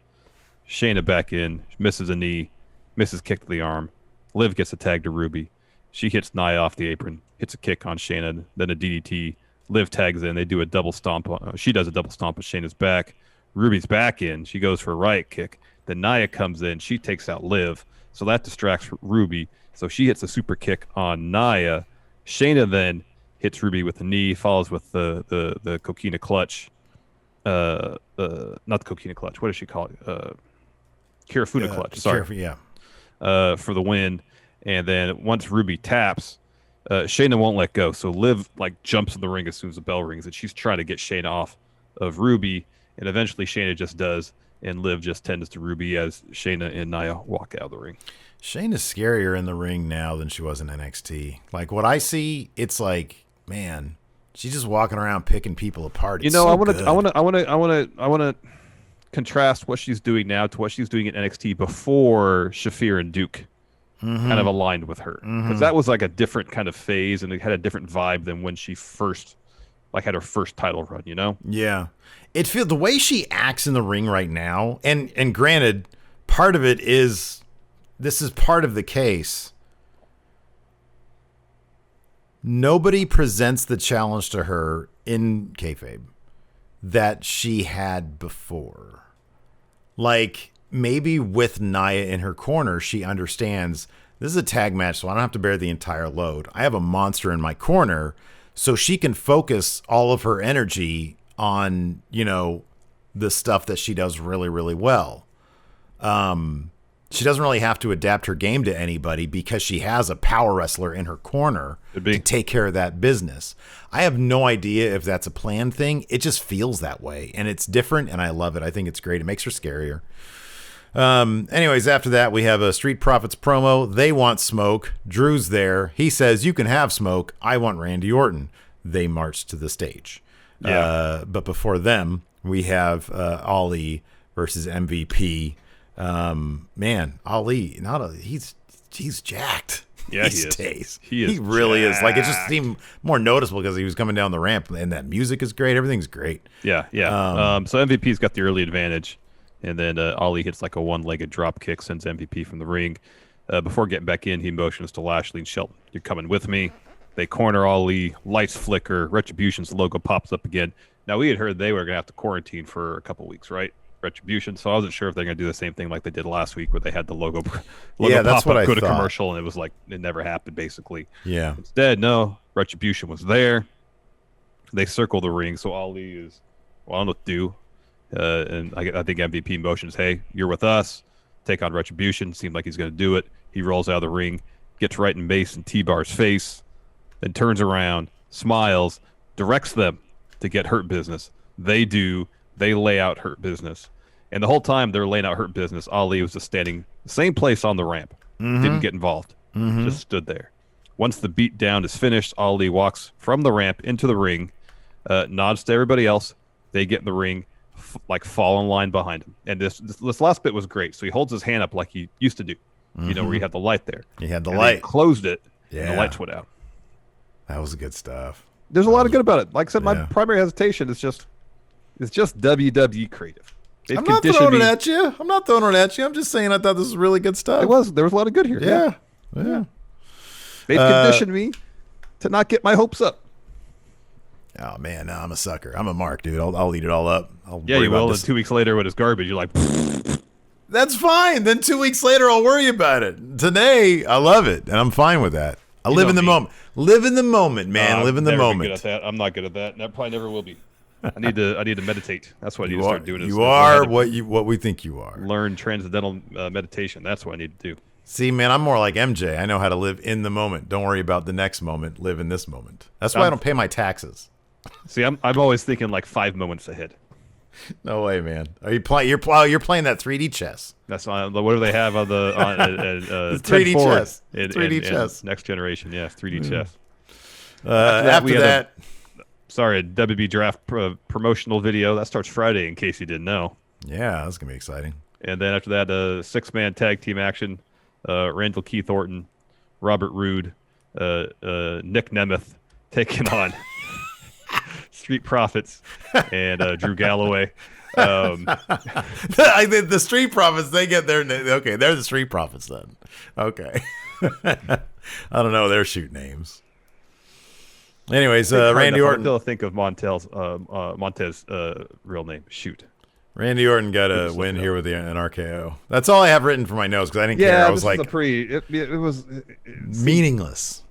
Shayna back in, misses a knee, misses kick to the arm. Liv gets a tag to Ruby. She hits Nia off the apron, hits a kick on Shayna, then a DDT. Liv tags in. They do a double stomp. She does a double stomp with Shayna's back. Ruby's back in. She goes for a Riott kick. Then Nia comes in. She takes out Liv. So that distracts Ruby. So she hits a super kick on Nia. Shayna then hits Ruby with a knee, follows with the coquina clutch. Not the coquina clutch. What does she call it? Kirifuna clutch. Sorry. For the win. And then once Ruby taps, Shayna won't let go. So Liv jumps in the ring as soon as the bell rings, and she's trying to get Shayna off of Ruby. And eventually Shayna just does, and Liv just tends to Ruby as Shayna and Nia walk out of the ring. Shayna's scarier in the ring now than she was in NXT. Like what I see, it's like, man, she's just walking around picking people apart. It's I want to contrast what she's doing now to what she's doing at NXT before Shafir and Duke. Kind of aligned with her, because that was like a different kind of phase, and it had a different vibe than when she first had her first title run. Yeah, it feels the way she acts in the ring right now, and granted, part of it is this is part of the case. Nobody presents the challenge to her in kayfabe that she had before. Like maybe with Nia in her corner, she understands this is a tag match, so I don't have to bear the entire load. I have a monster in my corner, so she can focus all of her energy on, the stuff that she does really, really well. She doesn't really have to adapt her game to anybody because she has a power wrestler in her corner to take care of that business. I have no idea if that's a planned thing. It just feels that way, and it's different, and I love it. I think it's great. It makes her scarier. Anyways, after that, we have a Street Profits promo. They want smoke. Drew's there. He says, you can have smoke. I want Randy Orton. They march to the stage. Yeah. But before them, we have Ali versus MVP. Man, Ali, he's jacked. Yeah, He really is. Like, it just seemed more noticeable because he was coming down the ramp, and that music is great. Everything's great. Yeah. So MVP's got the early advantage. And then Ali hits like a one-legged drop kick, sends MVP from the ring. Before getting back in, he motions to Lashley and Shelton. You're coming with me. They corner Ali. Lights flicker. Retribution's logo pops up again. Now, we had heard they were going to have to quarantine for a couple weeks, right? Retribution. So I wasn't sure if they're going to do the same thing like they did last week where they had the logo that's pop what up, I go to thought. commercial, and it was like it never happened, basically. Yeah. Instead, no. Retribution was there. They circle the ring. So Ali is, well, I don't know what to do. And I think MVP motions, hey, you're with us. Take on Retribution. Seemed like he's going to do it. He rolls out of the ring, gets right in Mace and T-Bar's face, then turns around, smiles, directs them to get Hurt Business. They do. They lay out Hurt Business. And the whole time they're laying out Hurt Business, Ali was just standing the same place on the ramp. Didn't get involved. Just stood there. Once the beat down is finished, Ali walks from the ramp into the ring, nods to everybody else. They get in the ring, fall in line behind him. And this last bit was great. So he holds his hand up like he used to do, where he had the light there. He had the and light. He closed it, Yeah. and the lights went out. That was good stuff. There's a lot of good about it. Like I said, my primary hesitation is just WWE creative. I'm not throwing it at you. I'm just saying I thought this was really good stuff. There was a lot of good here. Yeah. They've conditioned me to not get my hopes up. Oh man, no, I'm a sucker. I'm a mark, dude. I'll eat it all up. You will. And 2 weeks later, when it's garbage, you're like, that's fine. Then 2 weeks later, I'll worry about it. Today, I love it, and I'm fine with that. I live in the moment. Live in the moment, man. Live in the moment. Good at that. I'm not good at that. And I probably never will be. I need to meditate. That's what I need to start doing. You are what we think you are. Learn transcendental meditation. That's what I need to do. See, man, I'm more like MJ. I know how to live in the moment. Don't worry about the next moment. Live in this moment. That's why I don't pay my taxes. See, I'm always thinking like 5 moments ahead. No way, man. Are you playing? You're playing that 3D chess. That's what do they have on the 3D chess? 3D chess. Next generation, 3D chess. After that, a WB draft promotional video that starts Friday. In case you didn't know. Yeah, that's gonna be exciting. And then after that, 6-man tag team action. Randall Keith Orton, Robert Roode, Nick Nemeth taking on Street Profits and Drew Galloway. The Street Profits, they get their name. Okay, they're the Street Profits then. Okay. I don't know their shoot names. Anyways, Randy Orton. I still think of Montez's real name. Shoot. Randy Orton got a win here with an RKO. That's all I have written for my notes because I didn't care. I was like, it was meaningless.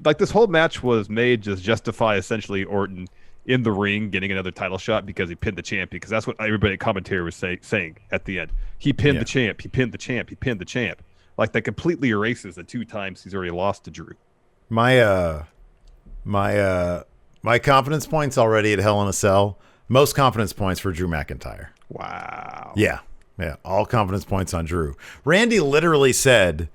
Like this whole match was made to justify essentially Orton in the ring getting another title shot because he pinned the champ, because that's what everybody at commentary was saying at the end. He pinned the champ. He pinned the champ. He pinned the champ. Like that completely erases the 2 times he's already lost to Drew. My confidence points already at Hell in a Cell. Most confidence points for Drew McIntyre. Wow. Yeah. All confidence points on Drew. Randy literally said,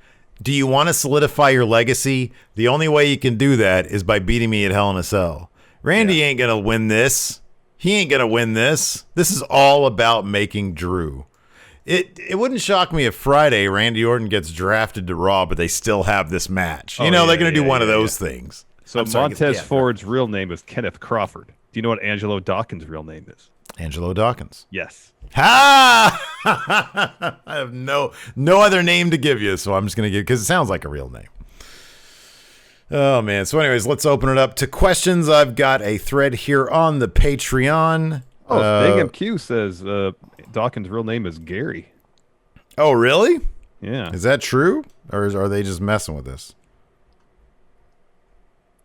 do you want to solidify your legacy? The only way you can do that is by beating me at Hell in a Cell. Randy ain't going to win this. He ain't going to win this. This is all about making Drew. It wouldn't shock me if Friday Randy Orton gets drafted to Raw, but they still have this match. They're going to do one of those things. So Montez Ford's real name is Kenneth Crawford. Do you know what Angelo Dawkins' real name is? Angelo Dawkins. Yes. Ha! I have no other name to give you, so I'm just going to give, because it sounds like a real name. Oh, man. So anyways, let's open it up to questions. I've got a thread here on the Patreon. Big MQ says Dawkins' real name is Gary. Oh, really? Yeah. Is that true? Or are they just messing with us?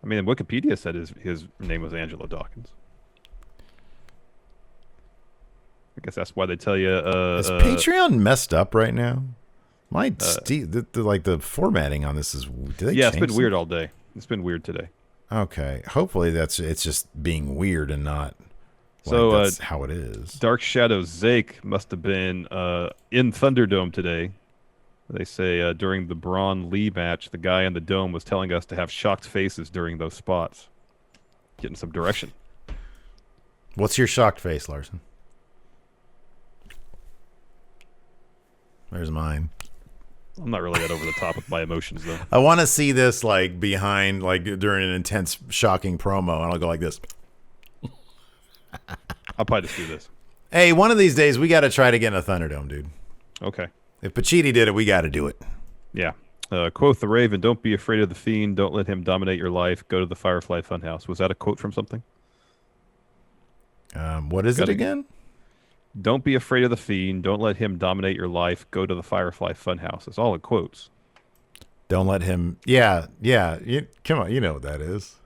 I mean, Wikipedia said his name was Angelo Dawkins. I guess that's why they tell you. Is Patreon messed up right now? The formatting on this is. It's been weird all day. It's been weird today. Okay, hopefully it's just being weird and not. That's how it is. Dark Shadow Zake must have been in Thunderdome today. They say during the Braun Lee match, the guy in the dome was telling us to have shocked faces during those spots. Getting some direction. What's your shocked face, Larson? There's mine. I'm not really that over the top with my emotions, though. I want to see this behind, during an intense, shocking promo, and I'll go like this. I'll probably just do this. Hey, one of these days, we got to try to get in a Thunderdome, dude. Okay. If Pacitti did it, we got to do it. Yeah. Quote the Raven, don't be afraid of the Fiend. Don't let him dominate your life. Go to the Firefly Funhouse. Was that a quote from something? What is it again? Don't be afraid of the Fiend. Don't let him dominate your life. Go to the Firefly Funhouse. It's all in quotes. Don't let him. Yeah. Come on. You know what that is.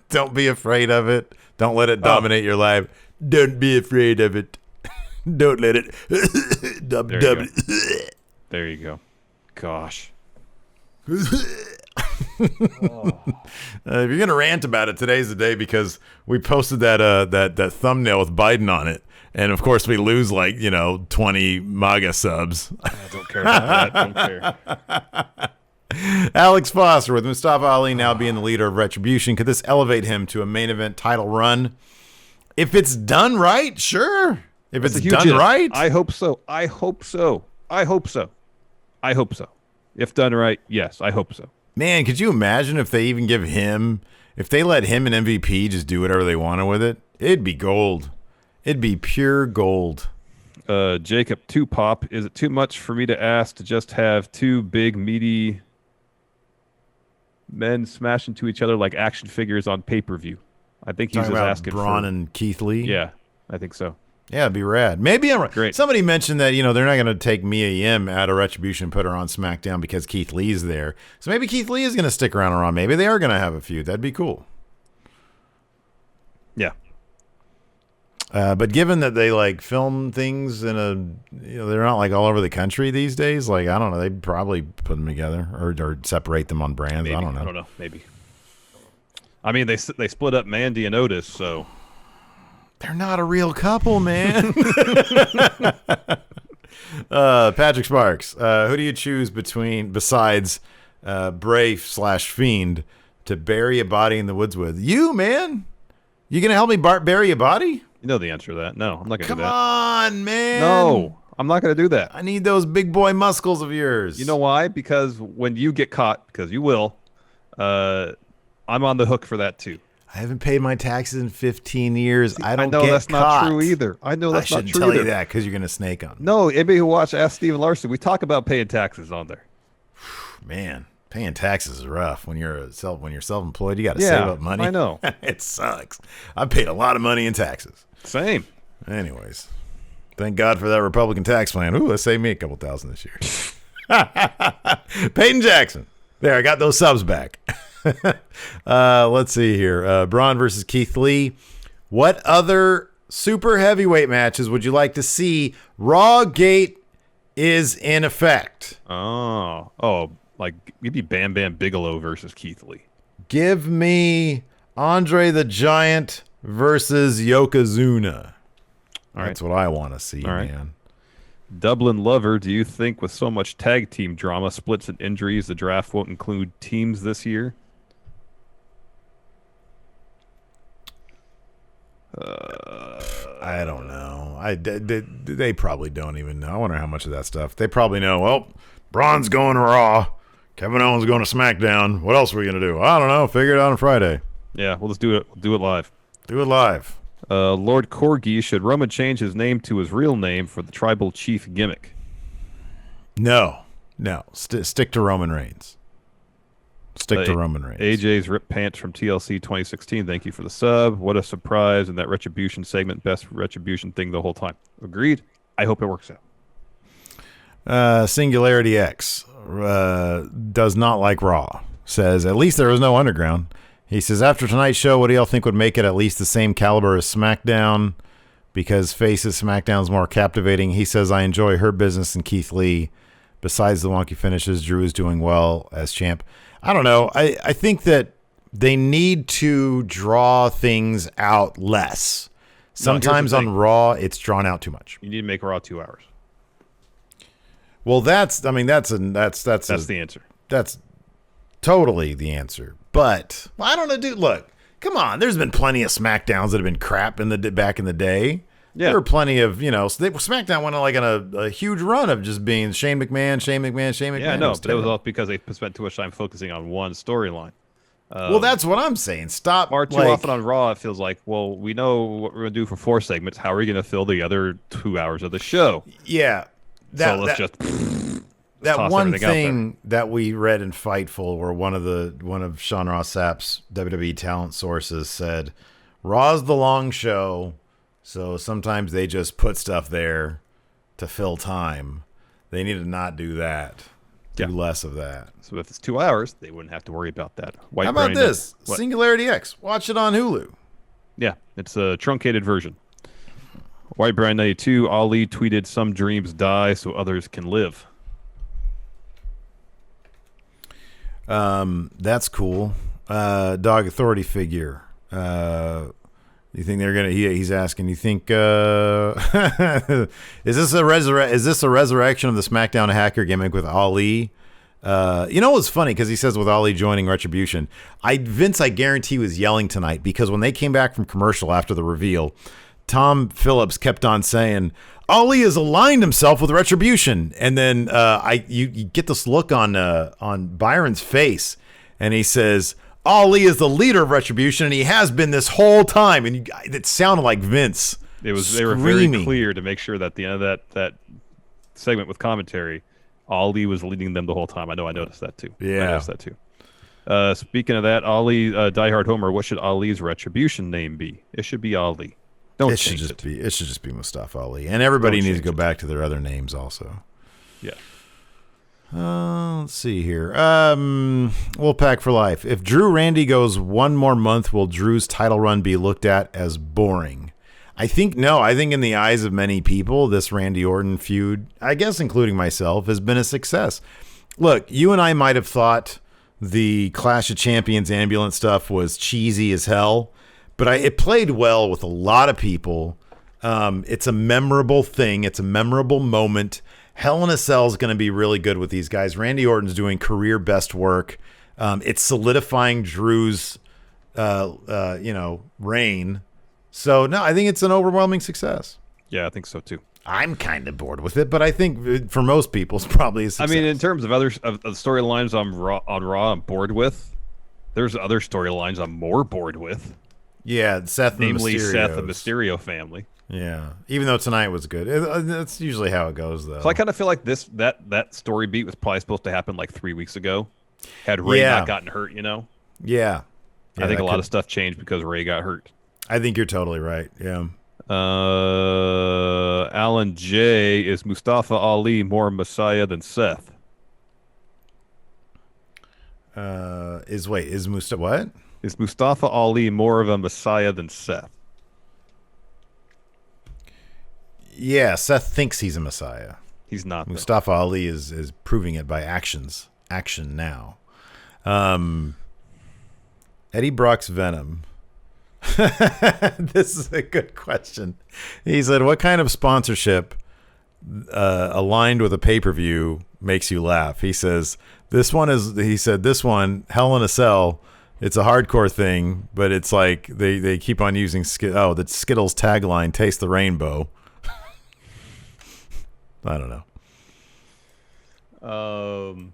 Don't be afraid of it. Don't let it dominate your life. Don't be afraid of it. Don't let it. There you go. Gosh. If you're gonna rant about it, today's the day because we posted that thumbnail with Biden on it, and of course we lose 20 MAGA subs. I don't care about that. Don't care. Alex Foster, with Mustafa Ali now being the leader of Retribution, could this elevate him to a main event title run? If it's done right, sure. If it's done right, I hope so. If done right, yes, I hope so. Man, could you imagine if they even if they let him and MVP just do whatever they wanted with it? It'd be gold. It'd be pure gold. Jacob, 2Pop, is it too much for me to ask to just have two big, meaty men smash into each other like action figures on pay-per-view? I think he's just asking Braun and Keith Lee? Yeah, I think so. Yeah, it'd be rad. Maybe I'm right. Great. Somebody mentioned that, they're not going to take Mia Yim out of Retribution and put her on SmackDown because Keith Lee's there. So maybe Keith Lee is going to stick around or on. Maybe they are going to have a feud. That'd be cool. Yeah. But given that they film things in they're not all over the country these days. I don't know. They'd probably put them together or separate them on brands. Maybe. I don't know. Maybe. I mean, they split up Mandy and Otis, so. They're not a real couple, man. Patrick Sparks, who do you choose besides Bray/Fiend to bury a body in the woods with? You, man. You going to help me bury a body? You know the answer to that. No, I'm not going to do that. Come on, man. No, I'm not going to do that. I need those big boy muscles of yours. You know why? Because when you get caught, because you will, I'm on the hook for that too. I haven't paid my taxes in 15 years. I don't know get that's caught. Not true either. I know that's not true either. I shouldn't tell you that because you're going to snake on me. No, anybody who watched Ask Steven Larson, we talk about paying taxes on there. Man, paying taxes is rough when you're self-employed. You got to save up money. I know. It sucks. I paid a lot of money in taxes. Same. Anyways, thank God for that Republican tax plan. Ooh, that saved me a couple thousand this year. Peyton Jackson. There, I got those subs back. Let's see here. Braun versus Keith Lee. What other super heavyweight matches would you like to see? Raw Gate is in effect. Oh, maybe Bam Bam Bigelow versus Keith Lee. Give me Andre the Giant versus Yokozuna. That's what I want to see, man. Dublin Lover, do you think with so much tag team drama, splits, and injuries, the draft won't include teams this year? I don't know. They probably don't even know. I wonder how much of that stuff. They probably know, well, Braun's going to Raw. Kevin Owens going to SmackDown. What else are we going to do? I don't know. Figure it out on Friday. Yeah, we'll just do it. We'll do it live. Do it live. Lord Corgi, should Roman change his name to his real name for the tribal chief gimmick? No. Stick to Roman Reigns. Stick to Roman Reigns. AJ's Rip Pants from TLC 2016. Thank you for the sub. What a surprise. And that Retribution segment, best Retribution thing the whole time. Agreed. I hope it works out. Singularity X does not like Raw. Says, at least there was no underground. He says, after tonight's show, what do y'all think would make it at least the same caliber as SmackDown? Because Faces SmackDown's more captivating. He says, I enjoy Her Business and Keith Lee. Besides the wonky finishes, Drew is doing well as champ. I don't know. I think that they need to draw things out less. Sometimes on Raw, it's drawn out too much. You need to make Raw 2 hours. Well, that's the answer. That's totally the answer. But I don't know, dude. Look, come on. There's been plenty of SmackDowns that have been crap back in the day. Yeah. There were plenty of, SmackDown went on a huge run of just being Shane McMahon. Yeah, no, but it was all because they spent too much time focusing on one storyline. Well, that's what I'm saying. Stop. Far too often on Raw, it feels like, well, we know what we're going to do for 4 segments. How are we going to fill the other 2 hours of the show? Yeah. That one thing that we read in Fightful, where one of Sean Ross Sapp's WWE talent sources said, Raw's the long show, so sometimes they just put stuff there to fill time. They need to not do that. Do less of that. So if it's 2 hours, they wouldn't have to worry about that. How about this? Singularity X. Watch it on Hulu. Yeah, it's a truncated version. White Brian 92, Ali tweeted, some dreams die so others can live. That's cool. Dog Authority figure. You think they're gonna? He's asking. You think is this a resurrection of the SmackDown hacker gimmick with Ali? What's funny, because he says with Ali joining Retribution. Vince, I guarantee, was yelling tonight because when they came back from commercial after the reveal, Tom Phillips kept on saying Ali has aligned himself with Retribution, and then you get this look on Byron's face, and he says, Ali is the leader of Retribution, and he has been this whole time. And it sounded like Vince. They were very clear to make sure that at the end of that segment with commentary, Ali was leading them the whole time. I know I noticed that too. Yeah. I noticed that too. Speaking of that, Ali, Diehard Homer, what should Ali's Retribution name be? It should be Ali. It should just be Mustafa Ali. And everybody needs to go back to their other names also. Yeah. Let's see here. Wolfpack for life. If Drew Randy goes one more month, will Drew's title run be looked at as boring? I think no. I think in the eyes of many people, this Randy Orton feud, I guess including myself, has been a success. Look, you and I might have thought the Clash of Champions ambulance stuff was cheesy as hell, but it played well with a lot of people. It's a memorable thing. It's a memorable moment. Hell in a Cell is going to be really good with these guys. Randy Orton's doing career best work. It's solidifying Drew's, reign. So, no, I think it's an overwhelming success. Yeah, I think so, too. I'm kind of bored with it, but I think for most people, it's probably a success. I mean, in terms of other storylines on Raw, I'm bored with. There's other storylines I'm more bored with. Yeah, Seth and Mysterio family. Yeah, even though tonight was good. That's usually how it goes, though. So I kind of feel like that story beat was probably supposed to happen like 3 weeks ago. Had Ray not gotten hurt, Yeah. I think a lot of stuff changed because Ray got hurt. I think you're totally right, yeah. Alan J. Is Mustafa Ali more Messiah than Seth? Is Mustafa Ali more of a Messiah than Seth? Yeah, Seth thinks he's a Messiah. He's not. Mustafa Ali is proving it by action now. Eddie Brock's Venom. This is a good question. He said, what kind of sponsorship aligned with a pay-per-view makes you laugh? He says, this one, Hell in a Cell, it's a hardcore thing, but it's like they keep on using the Skittles tagline, taste the rainbow. I don't know.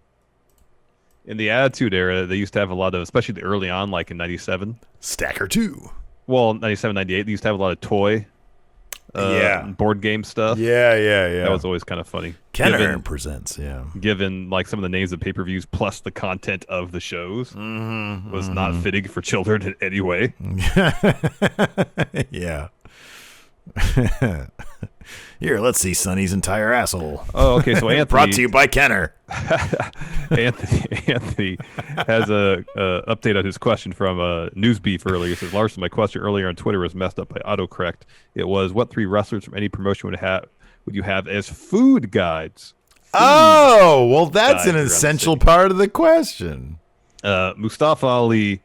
In the Attitude Era, they used to have a lot of, especially early on, like in 97. Stacker 2. Well, 97, 98, they used to have a lot of toy board game stuff. Yeah. That was always kind of funny. Kenner presents, Given like some of the names of pay-per-views plus the content of the shows was not fitting for children in any way. Yeah. Here, let's see Sonny's entire asshole. Oh, okay. So Anthony, brought to you by Kenner. Anthony has a update on his question from News Beef earlier. He says, Larson, my question earlier on Twitter was messed up by autocorrect. It was, what 3 wrestlers from any promotion would you have as food guides? Oh, well, that's an essential part of the question. Mustafa Ali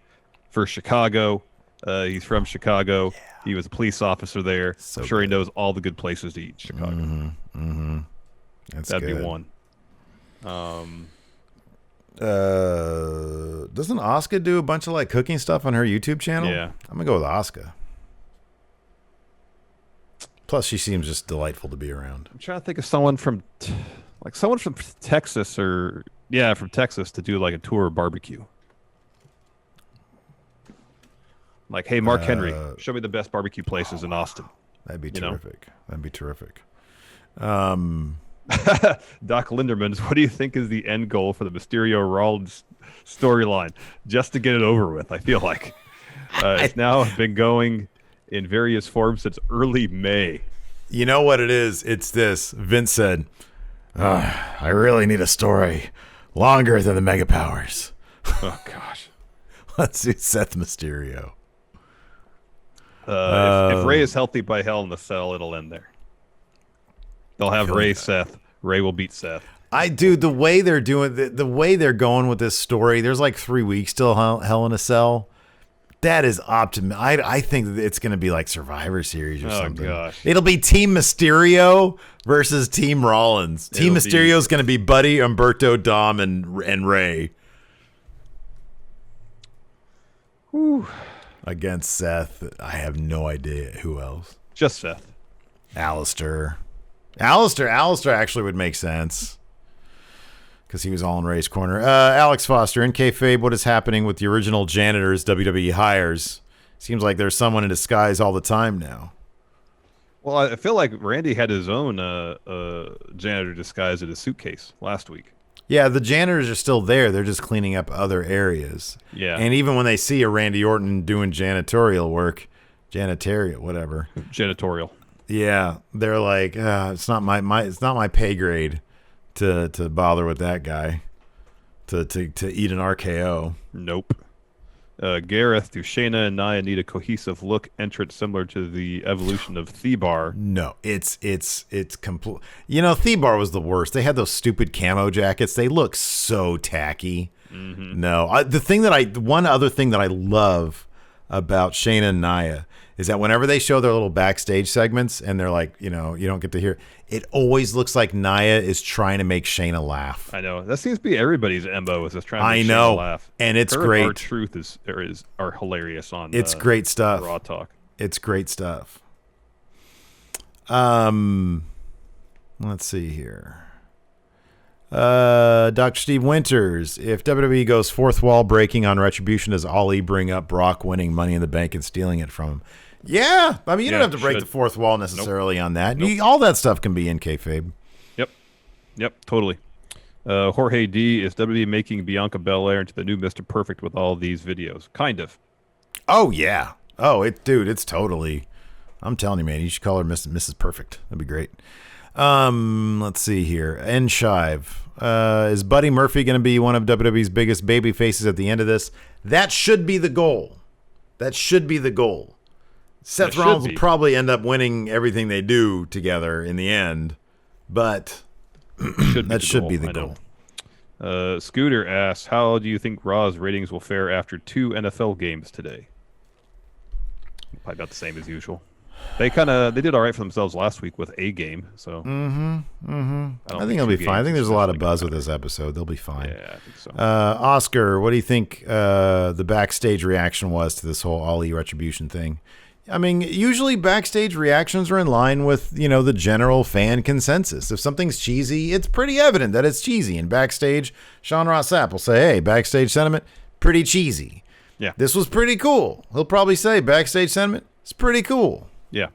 for Chicago. He's from Chicago. Yeah. He was a police officer there. So I'm sure he knows all the good places to eat in Chicago. That'd be one. Doesn't Asuka do a bunch of like cooking stuff on her YouTube channel? Yeah. I'm going to go with Asuka. Plus, she seems just delightful to be around. I'm trying to think of someone from Texas from Texas to do like a tour of barbecue. Like, hey, Mark Henry, show me the best barbecue places in Austin. That'd be terrific. That'd be terrific. Doc Linderman's, what do you think is the end goal for the Mysterio Rollins storyline? Just to get it over with, I feel like. It's now been going in various forms since early May. You know what it is? It's this. Vince said, I really need a story longer than the Mega Powers. Oh, gosh. Let's do Seth Mysterio. If Ray is healthy by Hell in the Cell, it'll end there. They'll have Ray, Seth. Ray will beat Seth. The way they're doing the way they're going with this story, there's like 3 weeks till Hell in a Cell. That is optimal. I think that it's going to be like Survivor Series or something. Gosh. It'll be Team Mysterio versus Team Rollins. Team Mysterio is going to be Buddy, Humberto, Dom, and Ray. Whew. Against Seth. I have no idea who else. Just Seth. Alistair actually would make sense because he was all in Ray's corner. Alex Foster, in kayfabe, what is happening with the original janitors WWE hires? Seems like there's someone in disguise all the time now. Well, I feel like Randy had his own janitor disguise in his suitcase last week. Yeah, the janitors are still there. They're just cleaning up other areas. Yeah. And even when they see a Randy Orton doing janitorial, whatever. Janitorial. Yeah, they're like, it's not my pay grade to bother with that guy to eat an RKO. Nope. Gareth, do Shayna and Nia need a cohesive look entrance similar to the evolution of Thebar? No, it's complete. You know, Thebar was the worst. They had those stupid camo jackets. They look so tacky. Mm-hmm. No, one other thing that I love about Shayna and Nia is that whenever they show their little backstage segments and they're like, you don't get to hear, it always looks like Nia is trying to make Shayna laugh. I know. That seems to be everybody's MO, is just trying to make Shayna laugh. And it's Her great. And R-Truth are hilarious on It's great stuff. Raw Talk. It's great stuff. Let's see here. Dr. Steve Winters, if WWE goes fourth wall breaking on Retribution, does Ali bring up Brock winning Money in the Bank and stealing it from him? Yeah, I mean, you don't have to break the fourth wall necessarily on that. Nope. All that stuff can be in kayfabe. Yep, totally. Jorge D, is WWE making Bianca Belair into the new Mr. Perfect with all these videos? Kind of. Oh, yeah. Oh, it's totally. I'm telling you, man, you should call her Mrs. Perfect. That'd be great. Let's see here. Shive. Is Buddy Murphy going to be one of WWE's biggest baby faces at the end of this? That should be the goal. Seth Rollins will probably end up winning everything they do together in the end, but that should be the goal. Scooter asks, how do you think Raw's ratings will fare after 2 NFL games today? Probably about the same as usual. They did all right for themselves last week with a game, so I think they'll be fine. I think there's a lot of buzz with this episode. They'll be fine. Yeah, I think so. Oscar, what do you think the backstage reaction was to this whole Ali Retribution thing? I mean, usually backstage reactions are in line with, the general fan consensus. If something's cheesy, it's pretty evident that it's cheesy. And backstage, Sean Ross Sapp will say, hey, backstage sentiment, pretty cheesy. Yeah. This was pretty cool. He'll probably say backstage sentiment, it's pretty cool. Yeah.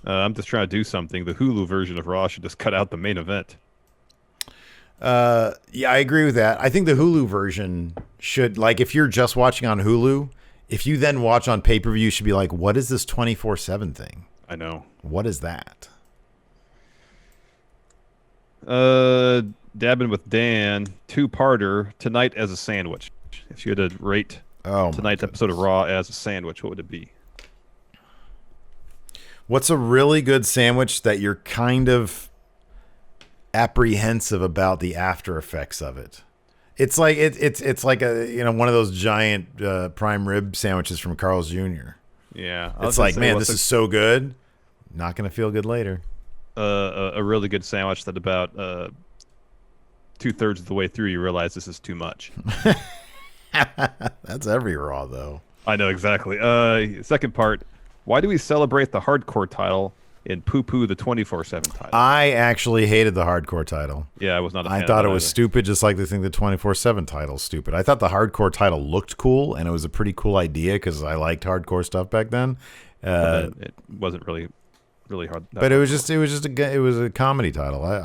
I'm just trying to do something. The Hulu version of Raw should just cut out the main event. Yeah, I agree with that. I think the Hulu version should, like, if you're just watching on Hulu, if you then watch on pay-per-view, you should be like, what is this 24/7 thing? I know. What is that? Dabbing with Dan, 2-parter, tonight as a sandwich. If you had to rate tonight's episode of Raw as a sandwich, what would it be? What's a really good sandwich that you're kind of apprehensive about the after effects of it? It's like it's like a one of those giant prime rib sandwiches from Carl's Jr. Yeah, it's like, man, this is so good. Not gonna feel good later. A really good sandwich that about 2/3 of the way through you realize this is too much. That's every Raw though. I know exactly. Second part. Why do we celebrate the hardcore title and poo-poo the 24/7 title? I actually hated the hardcore title. Yeah, I was not a fan I thought of it was stupid, just like they think the 24/7 title is stupid. I thought the hardcore title looked cool, and it was a pretty cool idea because I liked hardcore stuff back then. It wasn't really hard. But it was a comedy title. I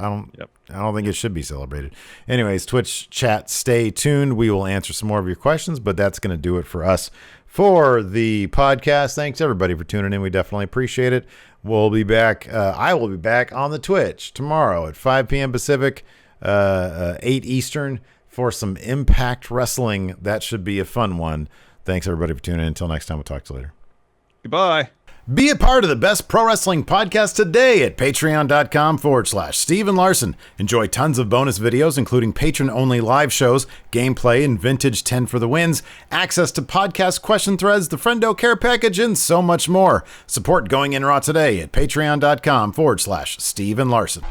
don't think it should be celebrated. Anyways, Twitch chat, stay tuned. We will answer some more of your questions, but that's going to do it for us for the podcast. Thanks everybody for tuning in. We definitely appreciate it. We'll be back. I will be back on the Twitch tomorrow at 5 p.m. Pacific, 8 Eastern for some Impact Wrestling. That should be a fun one. Thanks everybody for tuning in. Until next time, we'll talk to you later. Goodbye. Be a part of the best pro wrestling podcast today at patreon.com/Steven Larson. Enjoy tons of bonus videos, including patron-only live shows, gameplay, and vintage 10 for the wins, access to podcast question threads, the Friendo care package, and so much more. Support Going In Raw today at patreon.com/Steven Larson.